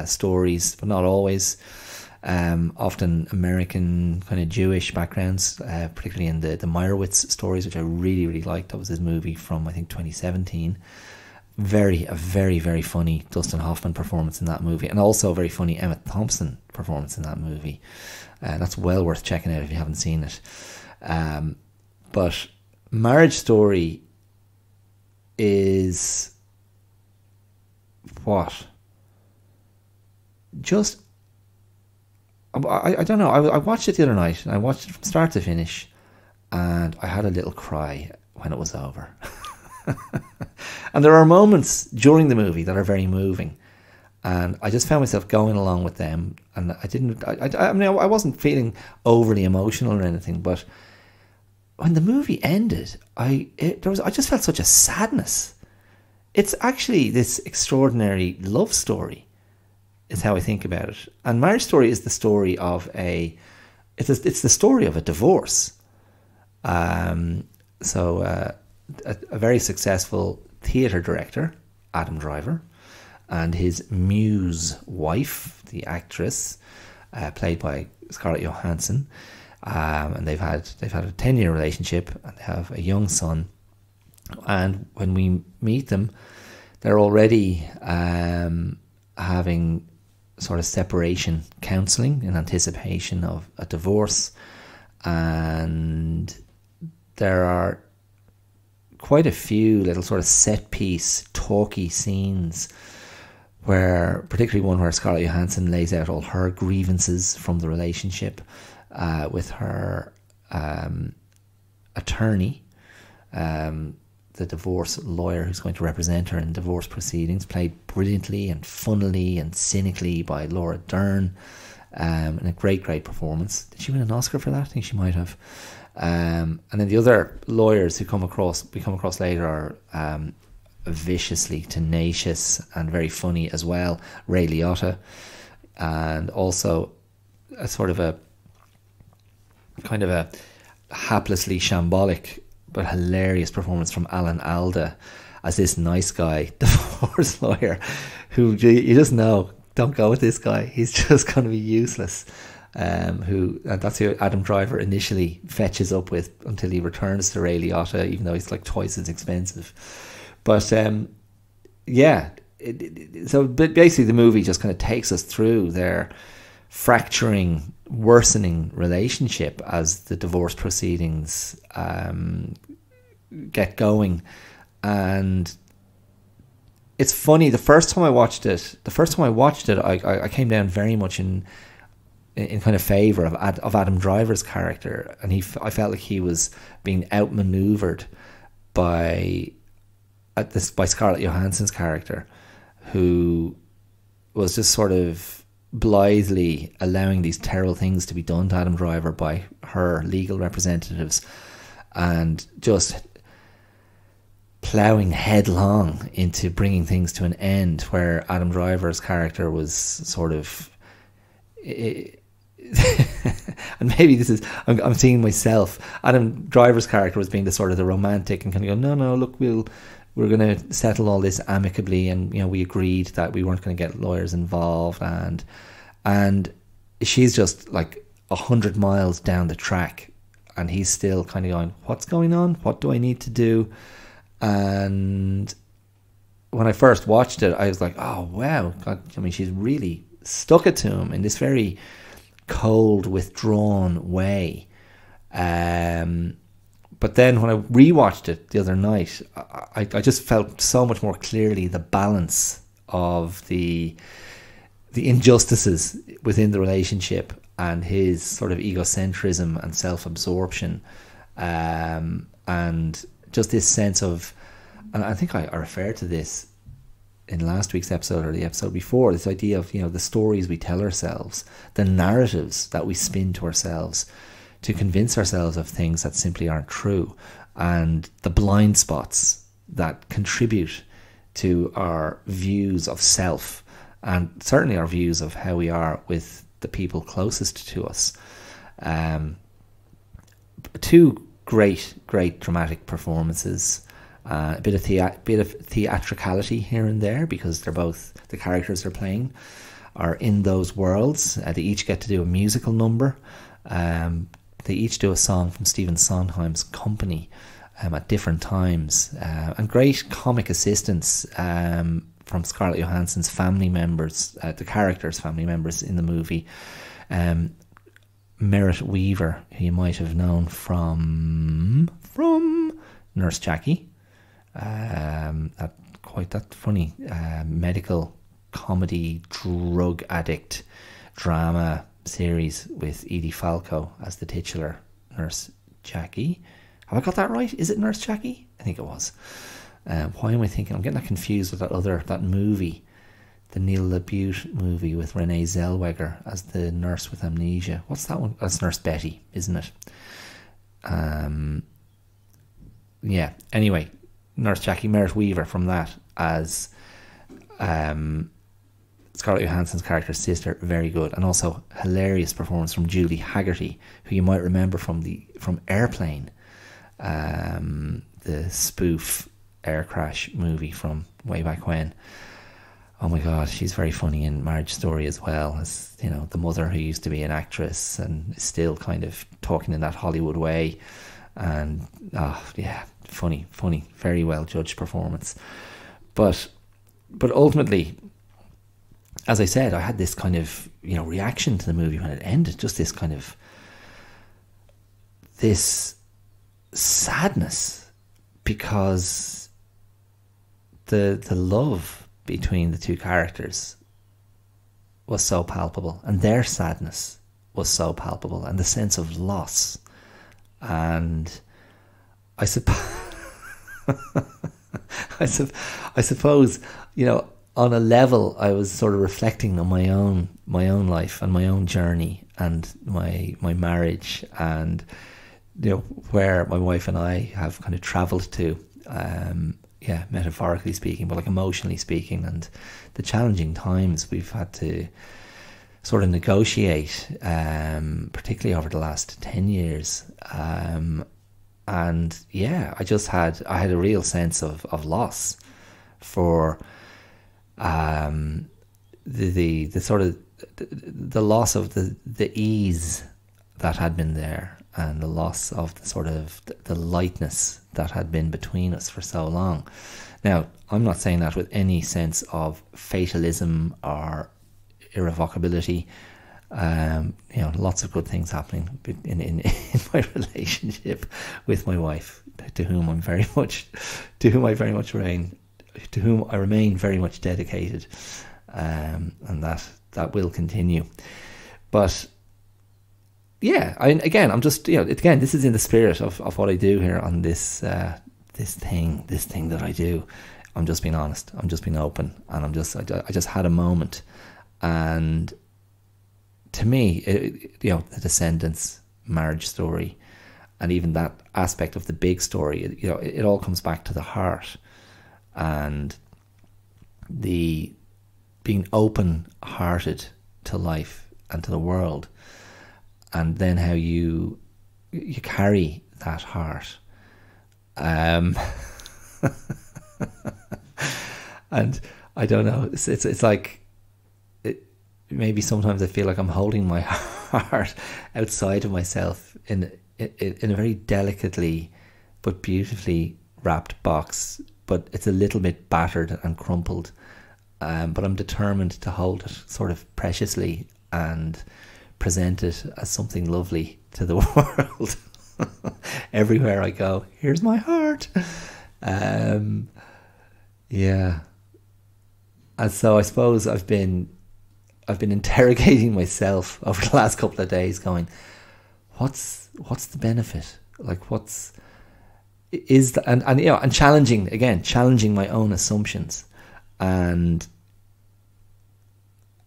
stories, but not always. Often American kind of Jewish backgrounds, particularly in the Meyerowitz stories, which I really, really liked. That was his movie from, I think, 2017. A very, very funny Dustin Hoffman performance in that movie, and also a very funny Emma Thompson performance in that movie. That's well worth checking out if you haven't seen it. But Marriage Story is what? Just, I don't know. I watched it the other night, and I watched it from start to finish, and I had a little cry when it was over. And there are moments during the movie that are very moving, and I just found myself going along with them. And I wasn't feeling overly emotional or anything, but when the movie ended, I just felt such a sadness. It's actually this extraordinary love story, is how I think about it. And Marriage Story is the story of it's the story of a divorce. So a very successful theatre director, Adam Driver, and his muse wife, the actress, played by Scarlett Johansson, and they've had a 10-year relationship, and they have a young son. And when we meet them, they're already having sort of separation counselling in anticipation of a divorce, and there are quite a few little sort of set piece talky scenes, where particularly one where Scarlett Johansson lays out all her grievances from the relationship with her attorney, the divorce lawyer who's going to represent her in divorce proceedings, played brilliantly and funnily and cynically by Laura Dern, and a great performance. Did she win an Oscar for that? I think she might have. And then the other lawyers we come across later are viciously tenacious and very funny as well. Ray Liotta, and also a sort of a kind of a haplessly shambolic but hilarious performance from Alan Alda as this nice guy divorce lawyer who you just know, don't go with this guy, he's just going to be useless. And that's who Adam Driver initially fetches up with until he returns to Ray Liotta, even though he's like twice as expensive. But so basically the movie just kind of takes us through their fracturing, worsening relationship as the divorce proceedings get going. And it's funny, the first time I watched it, I came down very much in kind of favour of Adam Driver's character, and I felt like he was being outmaneuvered by Scarlett Johansson's character, who was just sort of blithely allowing these terrible things to be done to Adam Driver by her legal representatives, and just ploughing headlong into bringing things to an end, where Adam Driver's character was sort of and maybe this is, I'm seeing myself, Adam Driver's character was being the sort of the romantic and kind of go, no, look, we're going to settle all this amicably, and we agreed that we weren't going to get lawyers involved, and she's just like 100 miles down the track, and he's still kind of going, what's going on? What do I need to do? And when I first watched it, I was like, oh wow, God, I mean, she's really stuck it to him in this very cold, withdrawn way. But then when I rewatched it the other night, I just felt so much more clearly the balance of the injustices within the relationship and his sort of egocentrism and self-absorption, and just this sense of, and I think I referred to this in last week's episode or the episode before, this idea of, the stories we tell ourselves, the narratives that we spin to ourselves to convince ourselves of things that simply aren't true, and the blind spots that contribute to our views of self, and certainly our views of how we are with the people closest to us. Two great dramatic performances, a bit of theatricality here and there, because the characters they're playing are in those worlds. They each get to do a musical number. They each do a song from Stephen Sondheim's Company at different times, and great comic assistance from Scarlett Johansson's family members, the characters' family members in the movie. Merritt Weaver, who you might have known from Nurse Jackie, that funny medical comedy drug addict drama series with Edie Falco as the titular Nurse Jackie. Have I got that right? Is it Nurse Jackie? I think it was. Why am I thinking? I'm getting that confused with that movie, the Neil LaBute movie with Renee Zellweger as the nurse with amnesia. What's that one? That's Nurse Betty, isn't it? Yeah. Anyway, Nurse Jackie, Merritt Weaver from that as Scarlett Johansson's character's sister, very good, and also hilarious performance from Julie Haggerty, who you might remember from Airplane, the spoof air crash movie from way back when. Oh my God, she's very funny in Marriage Story as well, as the mother who used to be an actress and is still kind of talking in that Hollywood way, and funny, very well judged performance. But ultimately, as I said, I had this kind of reaction to the movie when it ended, just this kind of this sadness, because the love between the two characters was so palpable, and their sadness was so palpable, and the sense of loss. And I suppose on a level, I was sort of reflecting on my own life and my own journey and my marriage, and where my wife and I have kind of travelled to, metaphorically speaking, but like emotionally speaking, and the challenging times we've had to sort of negotiate, particularly over the last 10 years. And yeah, I had a real sense of loss for the sort of the loss of the ease that had been there, and the loss of the sort of the lightness that had been between us for so long. Now, I'm not saying that with any sense of fatalism or irrevocability. Lots of good things happening in my relationship with my wife, to whom I remain very much dedicated, and that will continue. But yeah, I'm just this is in the spirit of what I do here on this thing that I do. I'm just being honest. I'm just being open, and I just had a moment, and to me, the Descendants, Marriage Story, and even that aspect of the big story, it all comes back to the heart, and the being open-hearted to life and to the world, and then how you carry that heart, and I don't know, it's like, maybe sometimes I feel like I'm holding my heart outside of myself in a very delicately but beautifully wrapped box but it's a little bit battered and crumpled. But I'm determined to hold it sort of preciously and present it as something lovely to the world. Everywhere I go, here's my heart. Yeah. And so I suppose I've been interrogating myself over the last couple of days, going, what's the benefit? Like, and challenging my own assumptions, and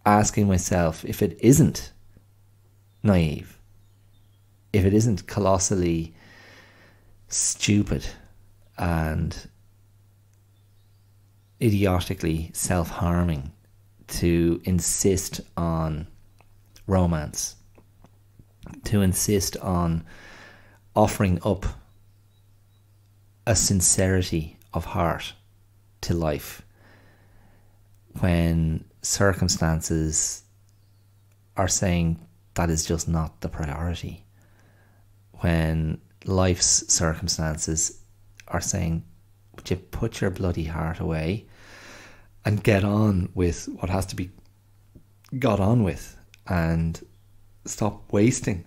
asking myself if it isn't naive, if it isn't colossally stupid and idiotically self-harming to insist on romance, to insist on offering up a sincerity of heart to life when circumstances are saying that is just not the priority, when life's circumstances are saying, would you put your bloody heart away and get on with what has to be got on with, and stop wasting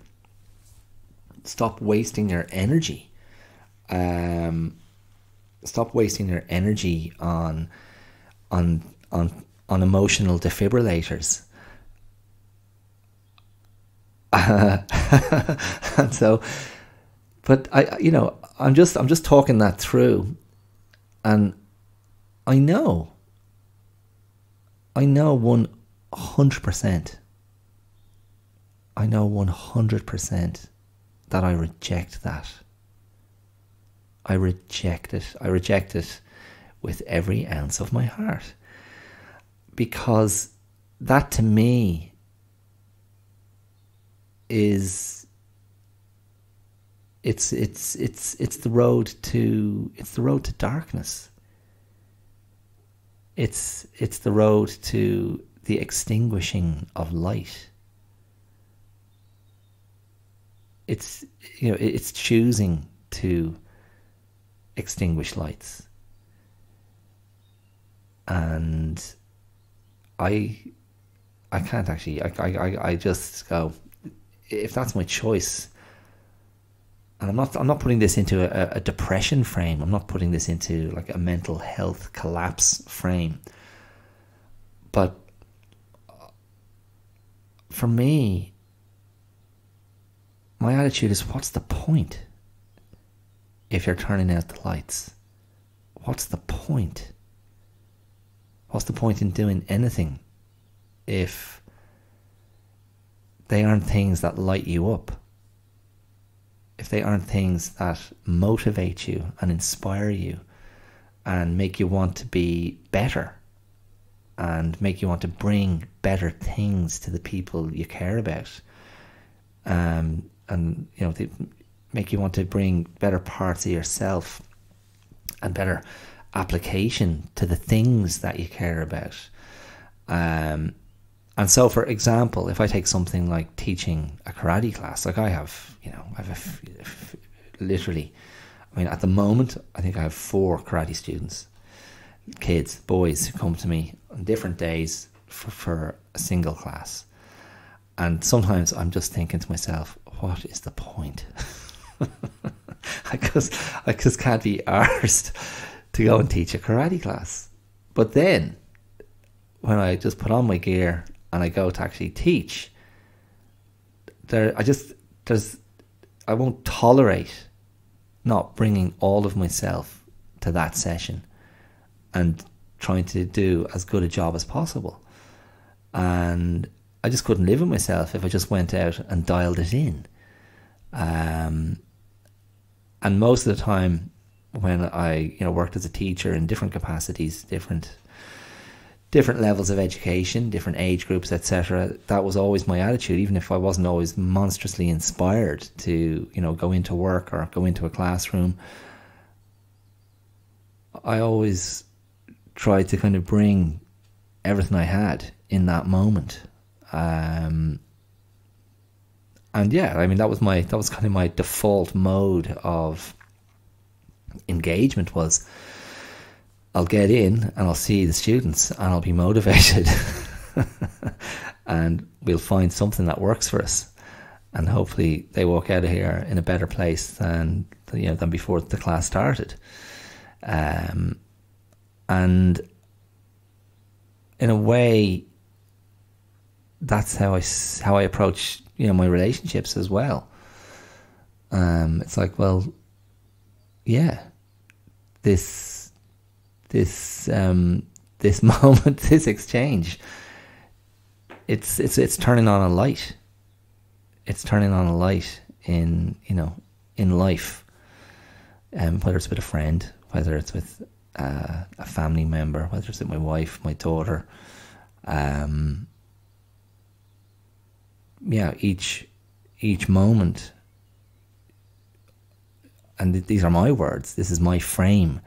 your energy. Stop wasting your energy on emotional defibrillators. And so, but I'm just talking that through, and I know 100%. I know 100% that I reject that. I reject it. I reject it with every ounce of my heart, because that to me is it's the road to darkness. It's the road to the extinguishing of light. It's choosing to extinguish lights. And I can't actually, I just go, if that's my choice, and I'm not putting this into a depression frame, I'm not putting this into like a mental health collapse frame, but for me, my attitude is, what's the point if you're turning out the lights? What's the point? What's the point in doing anything if they aren't things that light you up? If they aren't things that motivate you and inspire you and make you want to be better and make you want to bring better things to the people you care about, and they make you want to bring better parts of yourself and better application to the things that you care about. And so, for example, if I take something like teaching a karate class, like I have literally, I mean, at the moment, I think I have 4 karate students, kids, boys, who come to me on different days for a single class. And sometimes I'm just thinking to myself, what is the point? I just can't be arsed to go and teach a karate class. But then, when I just put on my gear and I go to actually teach, I won't tolerate not bringing all of myself to that session and trying to do as good a job as possible. And I just couldn't live with myself if I just went out and dialed it in. And most of the time when I worked as a teacher in different capacities, different levels of education, different age groups, etc., that was always my attitude, even if I wasn't always monstrously inspired to go into work or go into a classroom. I always tried to kind of bring everything I had in that moment. And yeah, I mean, that was kind of my default mode of engagement, was I'll get in and I'll see the students and I'll be motivated and we'll find something that works for us, and hopefully they walk out of here in a better place than before the class started. And in a way, that's how I approach my relationships as well. It's like, well, yeah, this moment, this exchange, it's turning on a light. It's turning on a light in life, whether it's with a friend, whether it's with a family member, whether it's with my wife, my daughter. Each moment, and these are my words, this is my frame,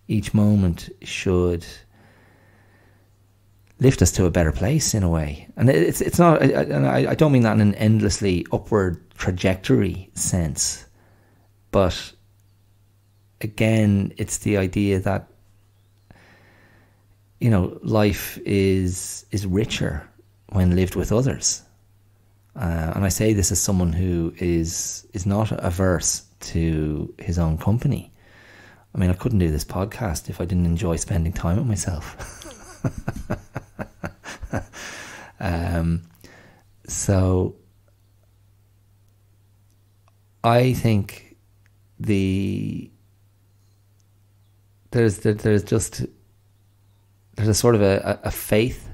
each moment should lift us to a better place in a way. And it's not, I don't mean that in an endlessly upward trajectory sense, but again, it's the idea that life is richer when lived with others. And I say this as someone who is not averse to his own company. I mean, I couldn't do this podcast if I didn't enjoy spending time with myself. So I think there's a sort of a faith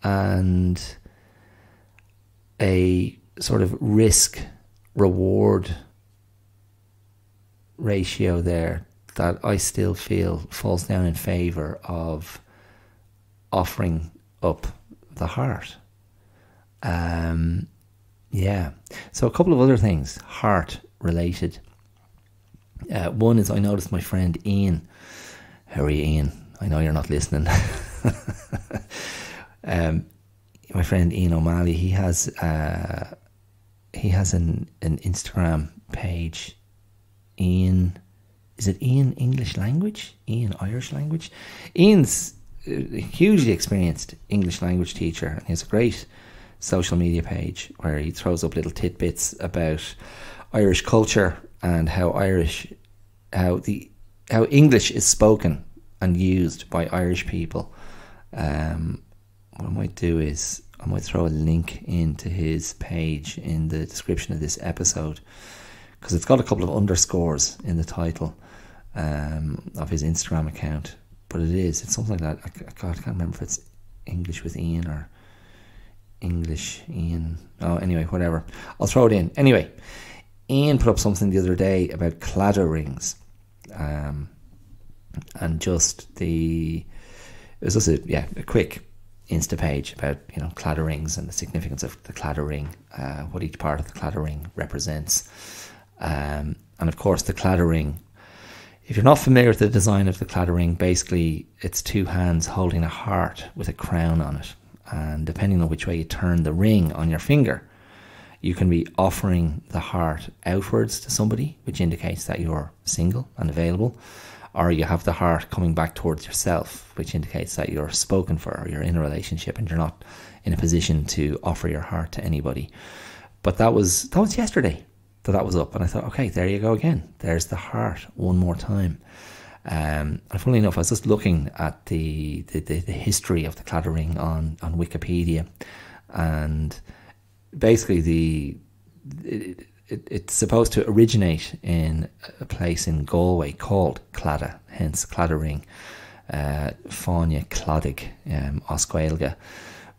and a sort of risk reward ratio there that I still feel falls down in favor of offering up the heart. So a couple of other things, heart related. One is, I noticed my friend Ian. How are you, Ian? I know you're not listening. My friend Ian O'Malley, he has an Instagram page. Ian, is it Ian English language? Ian Irish language? Ian's a hugely experienced English language teacher, and he has a great social media page where he throws up little tidbits about Irish culture and how English is spoken and used by Irish people. What I might do is I might throw a link into his page in the description of this episode, because it's got a couple of underscores in the title of his Instagram account. But it's something like that. I can't remember if it's English with Ian or English Ian. Oh, anyway, whatever. I'll throw it in. Anyway, Ian put up something the other day about claddagh rings. And just it was just a quick Insta page about claddagh rings and the significance of the claddagh ring, what each part of the claddagh ring represents, and of course the claddagh ring. If you're not familiar with the design of the claddagh ring, basically it's two hands holding a heart with a crown on it, and depending on which way you turn the ring on your finger, you can be offering the heart outwards to somebody, which indicates that you're single and available, or you have the heart coming back towards yourself, which indicates that you're spoken for, or you're in a relationship and you're not in a position to offer your heart to anybody. But that was yesterday that was up, and I thought, okay, there you go again. There's the heart one more time. And funnily enough, I was just looking at the history of the claddagh ring on Wikipedia, and basically it's supposed to originate in a place in Galway called Claddagh, hence claddagh ring, Fáinne Claddagh, Oscailga.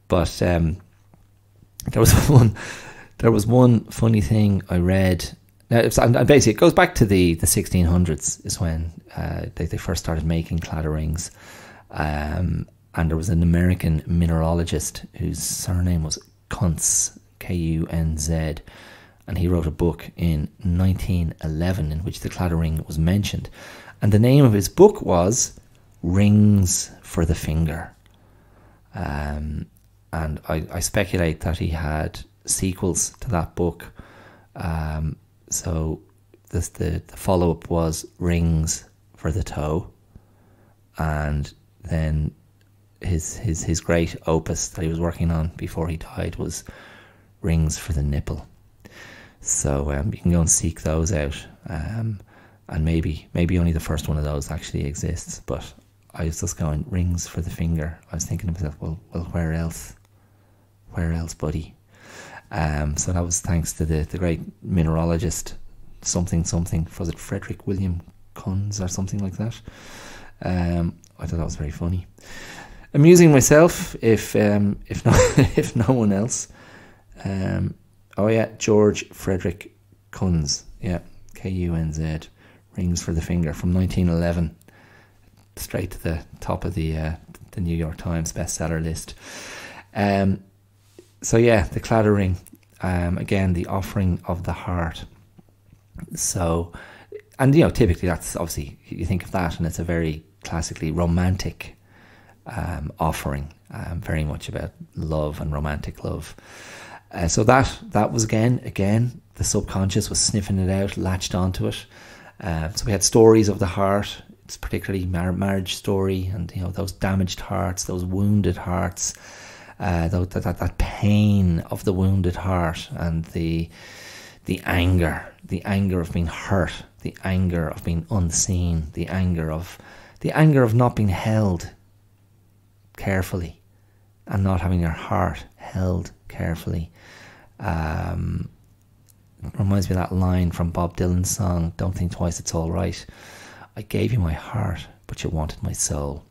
But there was one funny thing I read. Now, and basically, it goes back to the 1600s is when they first started making claddagh rings. And there was an American mineralogist whose surname was Kunz, Kunz, and he wrote a book in 1911 in which the claddagh ring was mentioned. And the name of his book was Rings for the Finger. And I speculate that he had sequels to that book. So the follow-up was Rings for the Toe, and then his great opus that he was working on before he died was Rings for the Nipple. So you can go and seek those out, and maybe only the first one of those actually exists. But I was just going, Rings for the Finger. I was thinking to myself, well, where else? Where else, buddy? So that was thanks to the great mineralogist, something, was it Frederick William Kunz or something like that? I thought that was very funny, amusing myself, if no if no one else. Oh yeah, George Frederick Kunz, yeah, Kunz, Rings for the Finger, from 1911, straight to the top of the New York Times bestseller list. So yeah, the clattering, again, the offering of the heart. So, and typically that's obviously, you think of that and it's a very classically romantic offering, very much about love and romantic love. So that was again the subconscious was sniffing it out, latched onto it. So we had stories of the heart. It's particularly marriage story, and those damaged hearts, those wounded hearts, that pain of the wounded heart, and the anger of being hurt, the anger of being unseen, the anger of not being held carefully, and not having your heart held carefully. Reminds me of that line from Bob Dylan's song, Don't Think Twice, It's All Right. I gave you my heart, but you wanted my soul.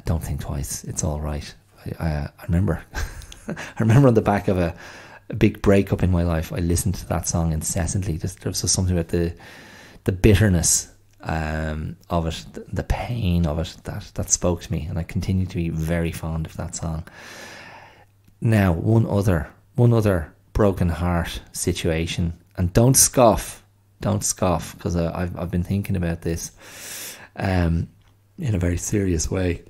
Don't think twice, it's all right. I remember I remember on the back of a big breakup in my life, I listened to that song incessantly. There was just something about the bitterness of it, the pain of it, that spoke to me, and I continue to be very fond of that song. Now, one other broken heart situation, and don't scoff, because I've been thinking about this in a very serious way.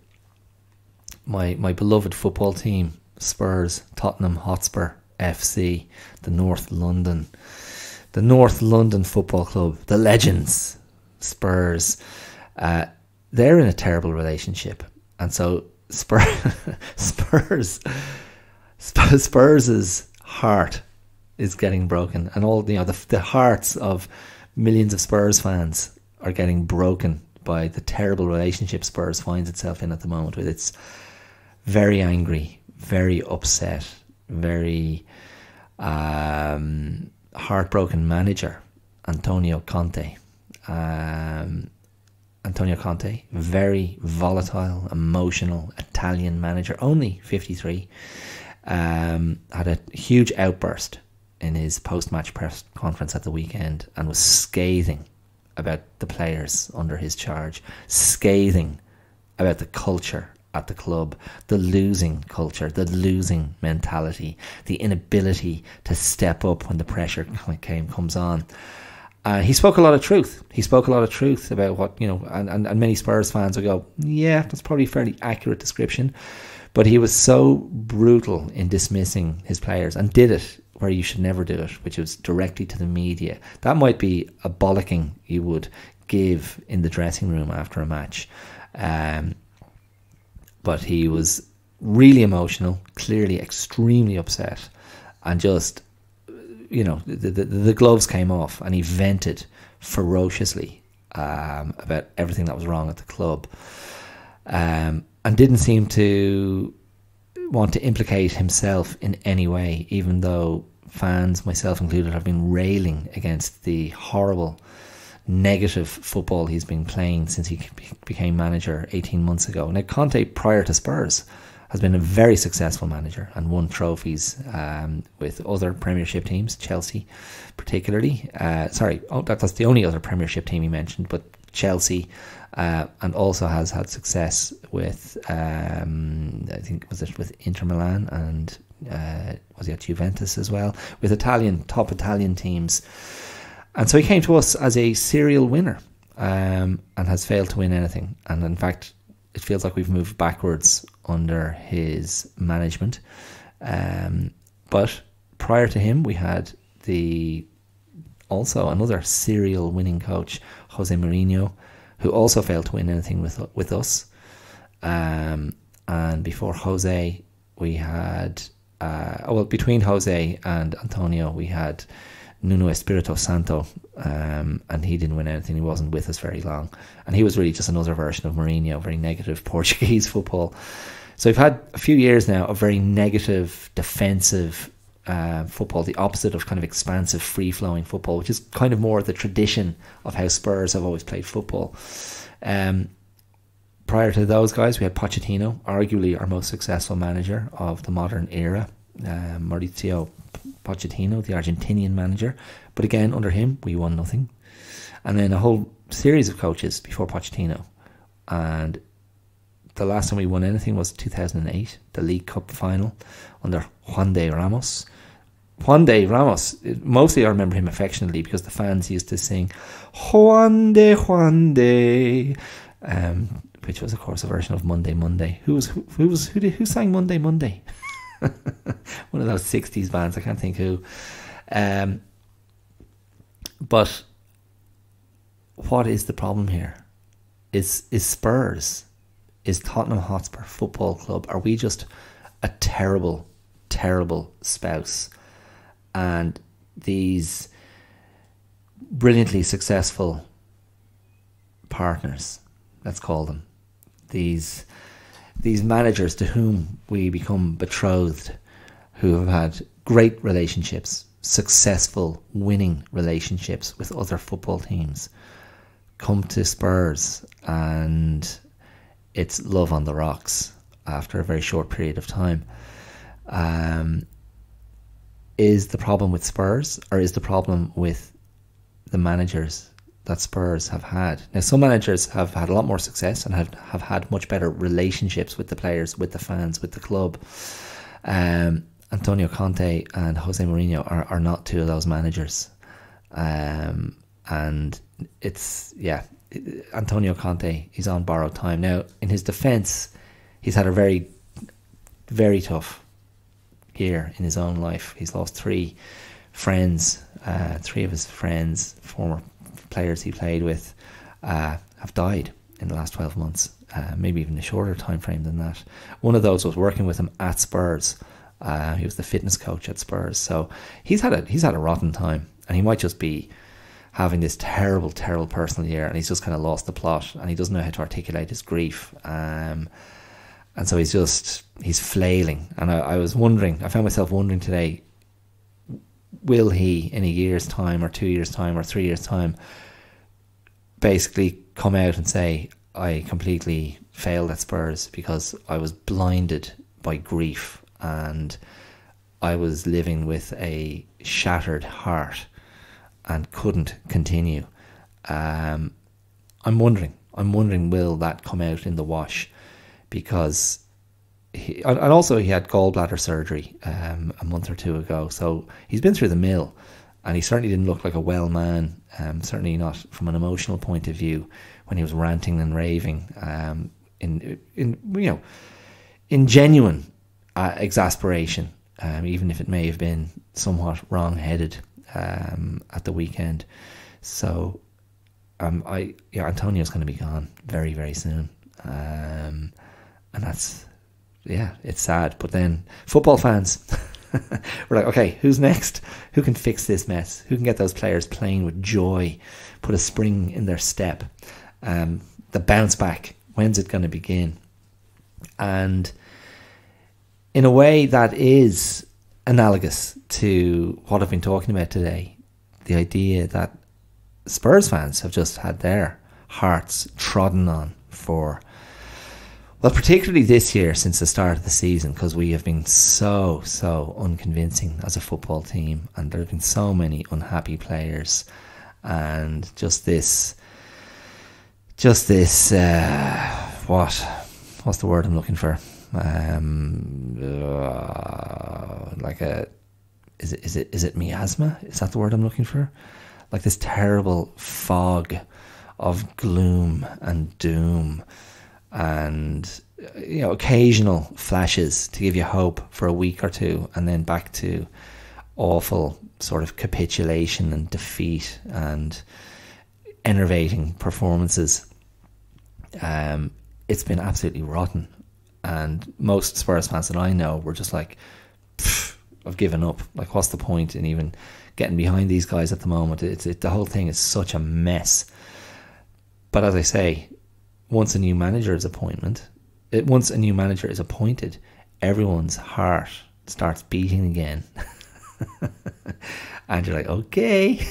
My beloved football team, Spurs, Tottenham Hotspur FC, the North London Football Club, the legends, Spurs, they're in a terrible relationship, and so Spurs' heart is getting broken, and all the hearts of millions of Spurs fans are getting broken by the terrible relationship Spurs finds itself in at the moment, with its very angry, very upset, very heartbroken manager, Antonio Conte. Very volatile, emotional Italian manager, only 53, had a huge outburst in his post-match press conference at the weekend, and was scathing about the players under his charge, scathing about the culture at the club, the losing culture, the losing mentality, the inability to step up when the pressure comes on. He spoke a lot of truth. He spoke a lot of truth about what, and many Spurs fans would go, yeah, that's probably a fairly accurate description. But he was so brutal in dismissing his players, and did it where you should never do it, which was directly to the media. That might be a bollocking you would give in the dressing room after a match. But he was really emotional, clearly extremely upset, and just, the gloves came off, and he vented ferociously about everything that was wrong at the club, and didn't seem to want to implicate himself in any way, even though fans, myself included, have been railing against the horrible, negative football he's been playing since he became manager 18 months ago. Now, Conte, prior to Spurs, has been a very successful manager and won trophies with other Premiership teams, Chelsea particularly. That's the only other Premiership team he mentioned, but Chelsea, and also has had success with, I think, was it with Inter Milan, and was he at Juventus as well, with top Italian teams. And so he came to us as a serial winner, and has failed to win anything. And in fact, it feels like we've moved backwards under his management. But prior to him, we had also another serial winning coach, Jose Mourinho, who also failed to win anything with us. And before Jose, we had between Jose and Antonio, we had Nuno Espirito Santo, and he didn't win anything. He wasn't with us very long, and he was really just another version of Mourinho, very negative Portuguese football. So we've had a few years now of very negative, defensive football, the opposite of kind of expansive, free-flowing football, which is kind of more the tradition of how Spurs have always played football. Prior to those guys, we had Pochettino, arguably our most successful manager of the modern era, Mauricio Pochettino, the Argentinian manager. But again, under him, we won nothing. And then a whole series of coaches before Pochettino. And the last time we won anything was 2008, the League Cup final under Juan de Ramos. Juan de Ramos, mostly I remember him affectionately because the fans used to sing Juan de, which was of course a version of Monday Monday. Who sang Monday Monday? One of those 60s bands, I can't think who. But what is the problem here? Is Spurs, is Tottenham Hotspur Football Club, are we just a terrible, terrible spouse? And these brilliantly successful partners, let's call them, these managers to whom we become betrothed, who have had great relationships, successful winning relationships with other football teams, come to Spurs and it's love on the rocks after a very short period of time. Is the problem with Spurs, or is the problem with the managers that Spurs have had? Now, some managers have had a lot more success and have had much better relationships with the players, with the fans, with the club. Antonio Conte and Jose Mourinho are not two of those managers. And it's, Antonio Conte, he's on borrowed time. Now, in his defence, he's had a very, very tough year in his own life. He's lost three of his friends, former players he played with, have died in the last 12 months, maybe even a shorter time frame than that. One of those was working with him at Spurs. He was the fitness coach at Spurs, so he's had a rotten time, and he might just be having this terrible, terrible personal year, and he's just kind of lost the plot, and he doesn't know how to articulate his grief, and so he's flailing. And I found myself wondering today, will he in a year's time or 2 years' time or 3 years' time basically come out and say, I completely failed at Spurs because I was blinded by grief and I was living with a shattered heart and couldn't continue. I'm wondering will that come out in the wash, because he had gallbladder surgery a month or two ago, so he's been through the mill, and he certainly didn't look like a well man, certainly not from an emotional point of view when he was ranting and raving, in genuine exasperation, even if it may have been somewhat wrong-headed at the weekend. So Antonio's going to be gone very, very soon, and that's, it's sad. But then football fans, we're like, okay, who's next? Who can fix this mess? Who can get those players playing with joy, put a spring in their step? The bounce back, when's it going to begin? And in a way that is analogous to what I've been talking about today, the idea that Spurs fans have just had their hearts trodden on for, well, particularly this year since the start of the season, because we have been so unconvincing as a football team, and there have been so many unhappy players, and just this what's the word I'm looking for? Is it miasma? Is that the word I'm looking for? Like this terrible fog of gloom and doom, and occasional flashes to give you hope for a week or two, and then back to awful sort of capitulation and defeat and enervating performances. It's been absolutely rotten. And most Spurs fans that I know were just like, I've given up. Like, what's the point in even getting behind these guys at the moment? The whole thing is such a mess. But as I say, once a new manager is appointed, everyone's heart starts beating again. And you're like, okay,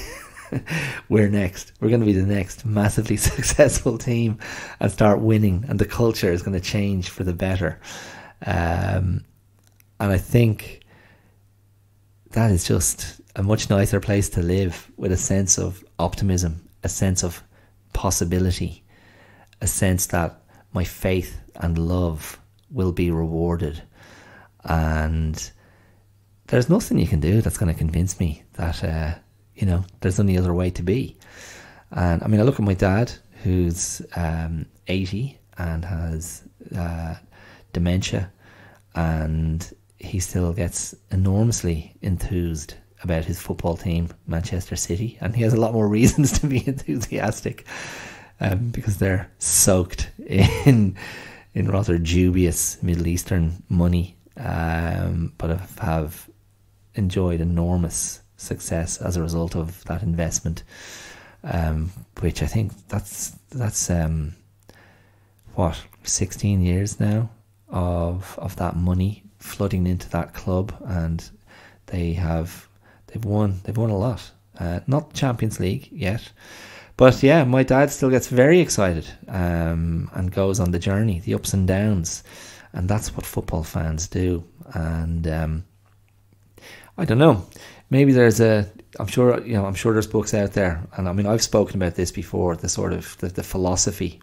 we're next. We're going to be the next massively successful team and start winning. And the culture is going to change for the better. And I think that is just a much nicer place to live, with a sense of optimism, a sense of possibility, a sense that my faith and love will be rewarded. And there's nothing you can do that's going to convince me that, there's any other way to be. And I mean, I look at my dad, who's 80 and has dementia, and he still gets enormously enthused about his football team, Manchester City, and he has a lot more reasons to be enthusiastic, because they're soaked in rather dubious Middle Eastern money, but have enjoyed enormous success as a result of that investment, which I think that's 16 years now of that money flooding into that club, and they've won a lot. Not Champions League yet, but yeah, my dad still gets very excited, and goes on the journey, the ups and downs, and that's what football fans do. And I don't know, maybe I'm sure there's books out there, and I mean, I've spoken about this before, the sort of the philosophy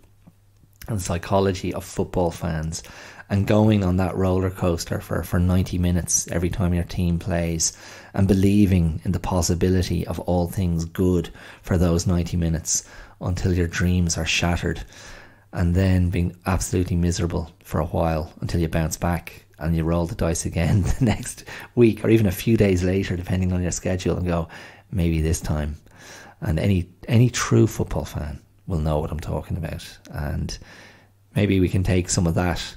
and psychology of football fans, and going on that roller coaster for 90 minutes every time your team plays, and believing in the possibility of all things good for those 90 minutes until your dreams are shattered, and then being absolutely miserable for a while until you bounce back and you roll the dice again the next week, or even a few days later, depending on your schedule, and go, maybe this time. And any true football fan will know what I'm talking about. And maybe we can take some of that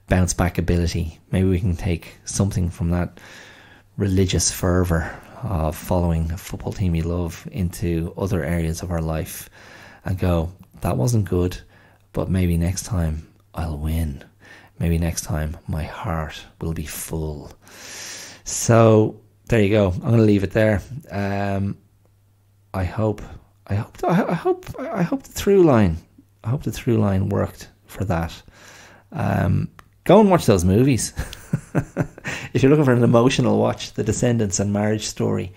bounce back ability, maybe we can take something from that religious fervour of following a football team you love into other areas of our life, and go, that wasn't good, but maybe next time I'll win. Maybe next time my heart will be full. So there you go. I'm going to leave it there. I hope the through line worked for that. Go and watch those movies. If you're looking for an emotional watch, The Descendants and Marriage Story.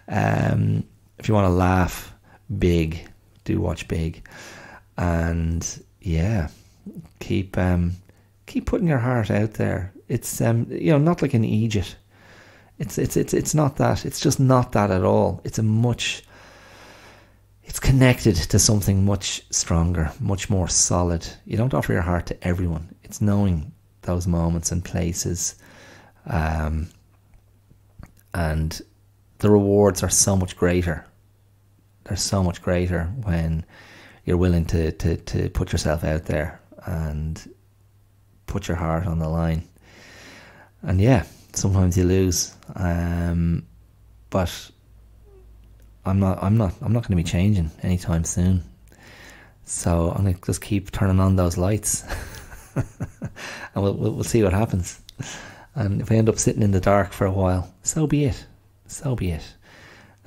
If you want to laugh big, do watch Big. And yeah, keep putting your heart out there. It's not like an Egypt. It's not that. It's just not that at all. It's connected to something much stronger, much more solid. You don't offer your heart to everyone. It's knowing those moments and places, and the rewards are so much greater. They're so much greater when you're willing to put yourself out there and put your heart on the line. And yeah, sometimes you lose, but I'm not going to be changing anytime soon. So I'm going to just keep turning on those lights, and we'll see what happens. And if I end up sitting in the dark for a while, so be it. So be it.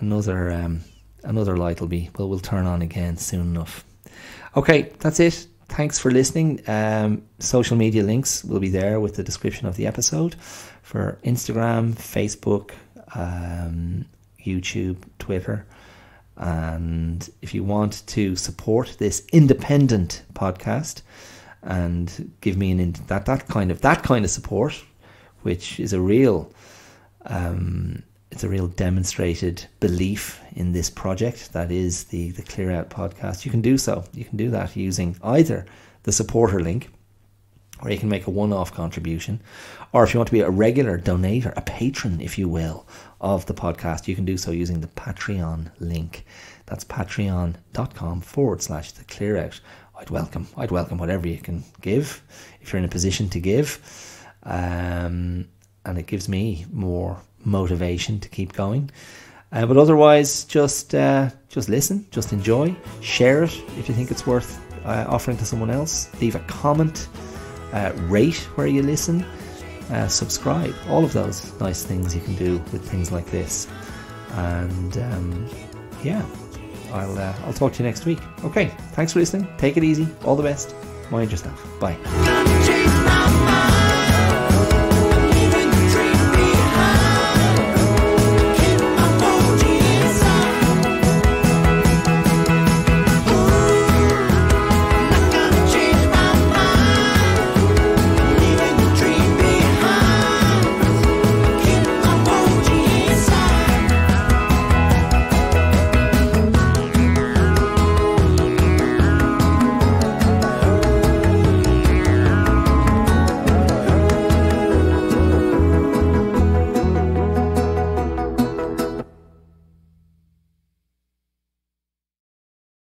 Another light will turn on again soon enough. Okay, that's it. Thanks for listening. Social media links will be there with the description of the episode for Instagram, Facebook, YouTube, Twitter. And if you want to support this independent podcast and give me that kind of support, which is a real demonstrated belief in this project that is the Clear Out podcast, you can do so. You can do that using either the supporter link, or you can make a one-off contribution, or if you want to be a regular donator, a patron, if you will, of the podcast, you can do so using the Patreon link. That's patreon.com/the Clear Out. I'd welcome whatever you can give if you're in a position to give, and it gives me more motivation to keep going. But otherwise, just listen, just enjoy, share it if you think it's worth offering to someone else. Leave a comment, rate where you listen, subscribe. All of those nice things you can do with things like this. And I'll talk to you next week. Okay, thanks for listening. Take it easy. All the best. Mind yourself. Bye.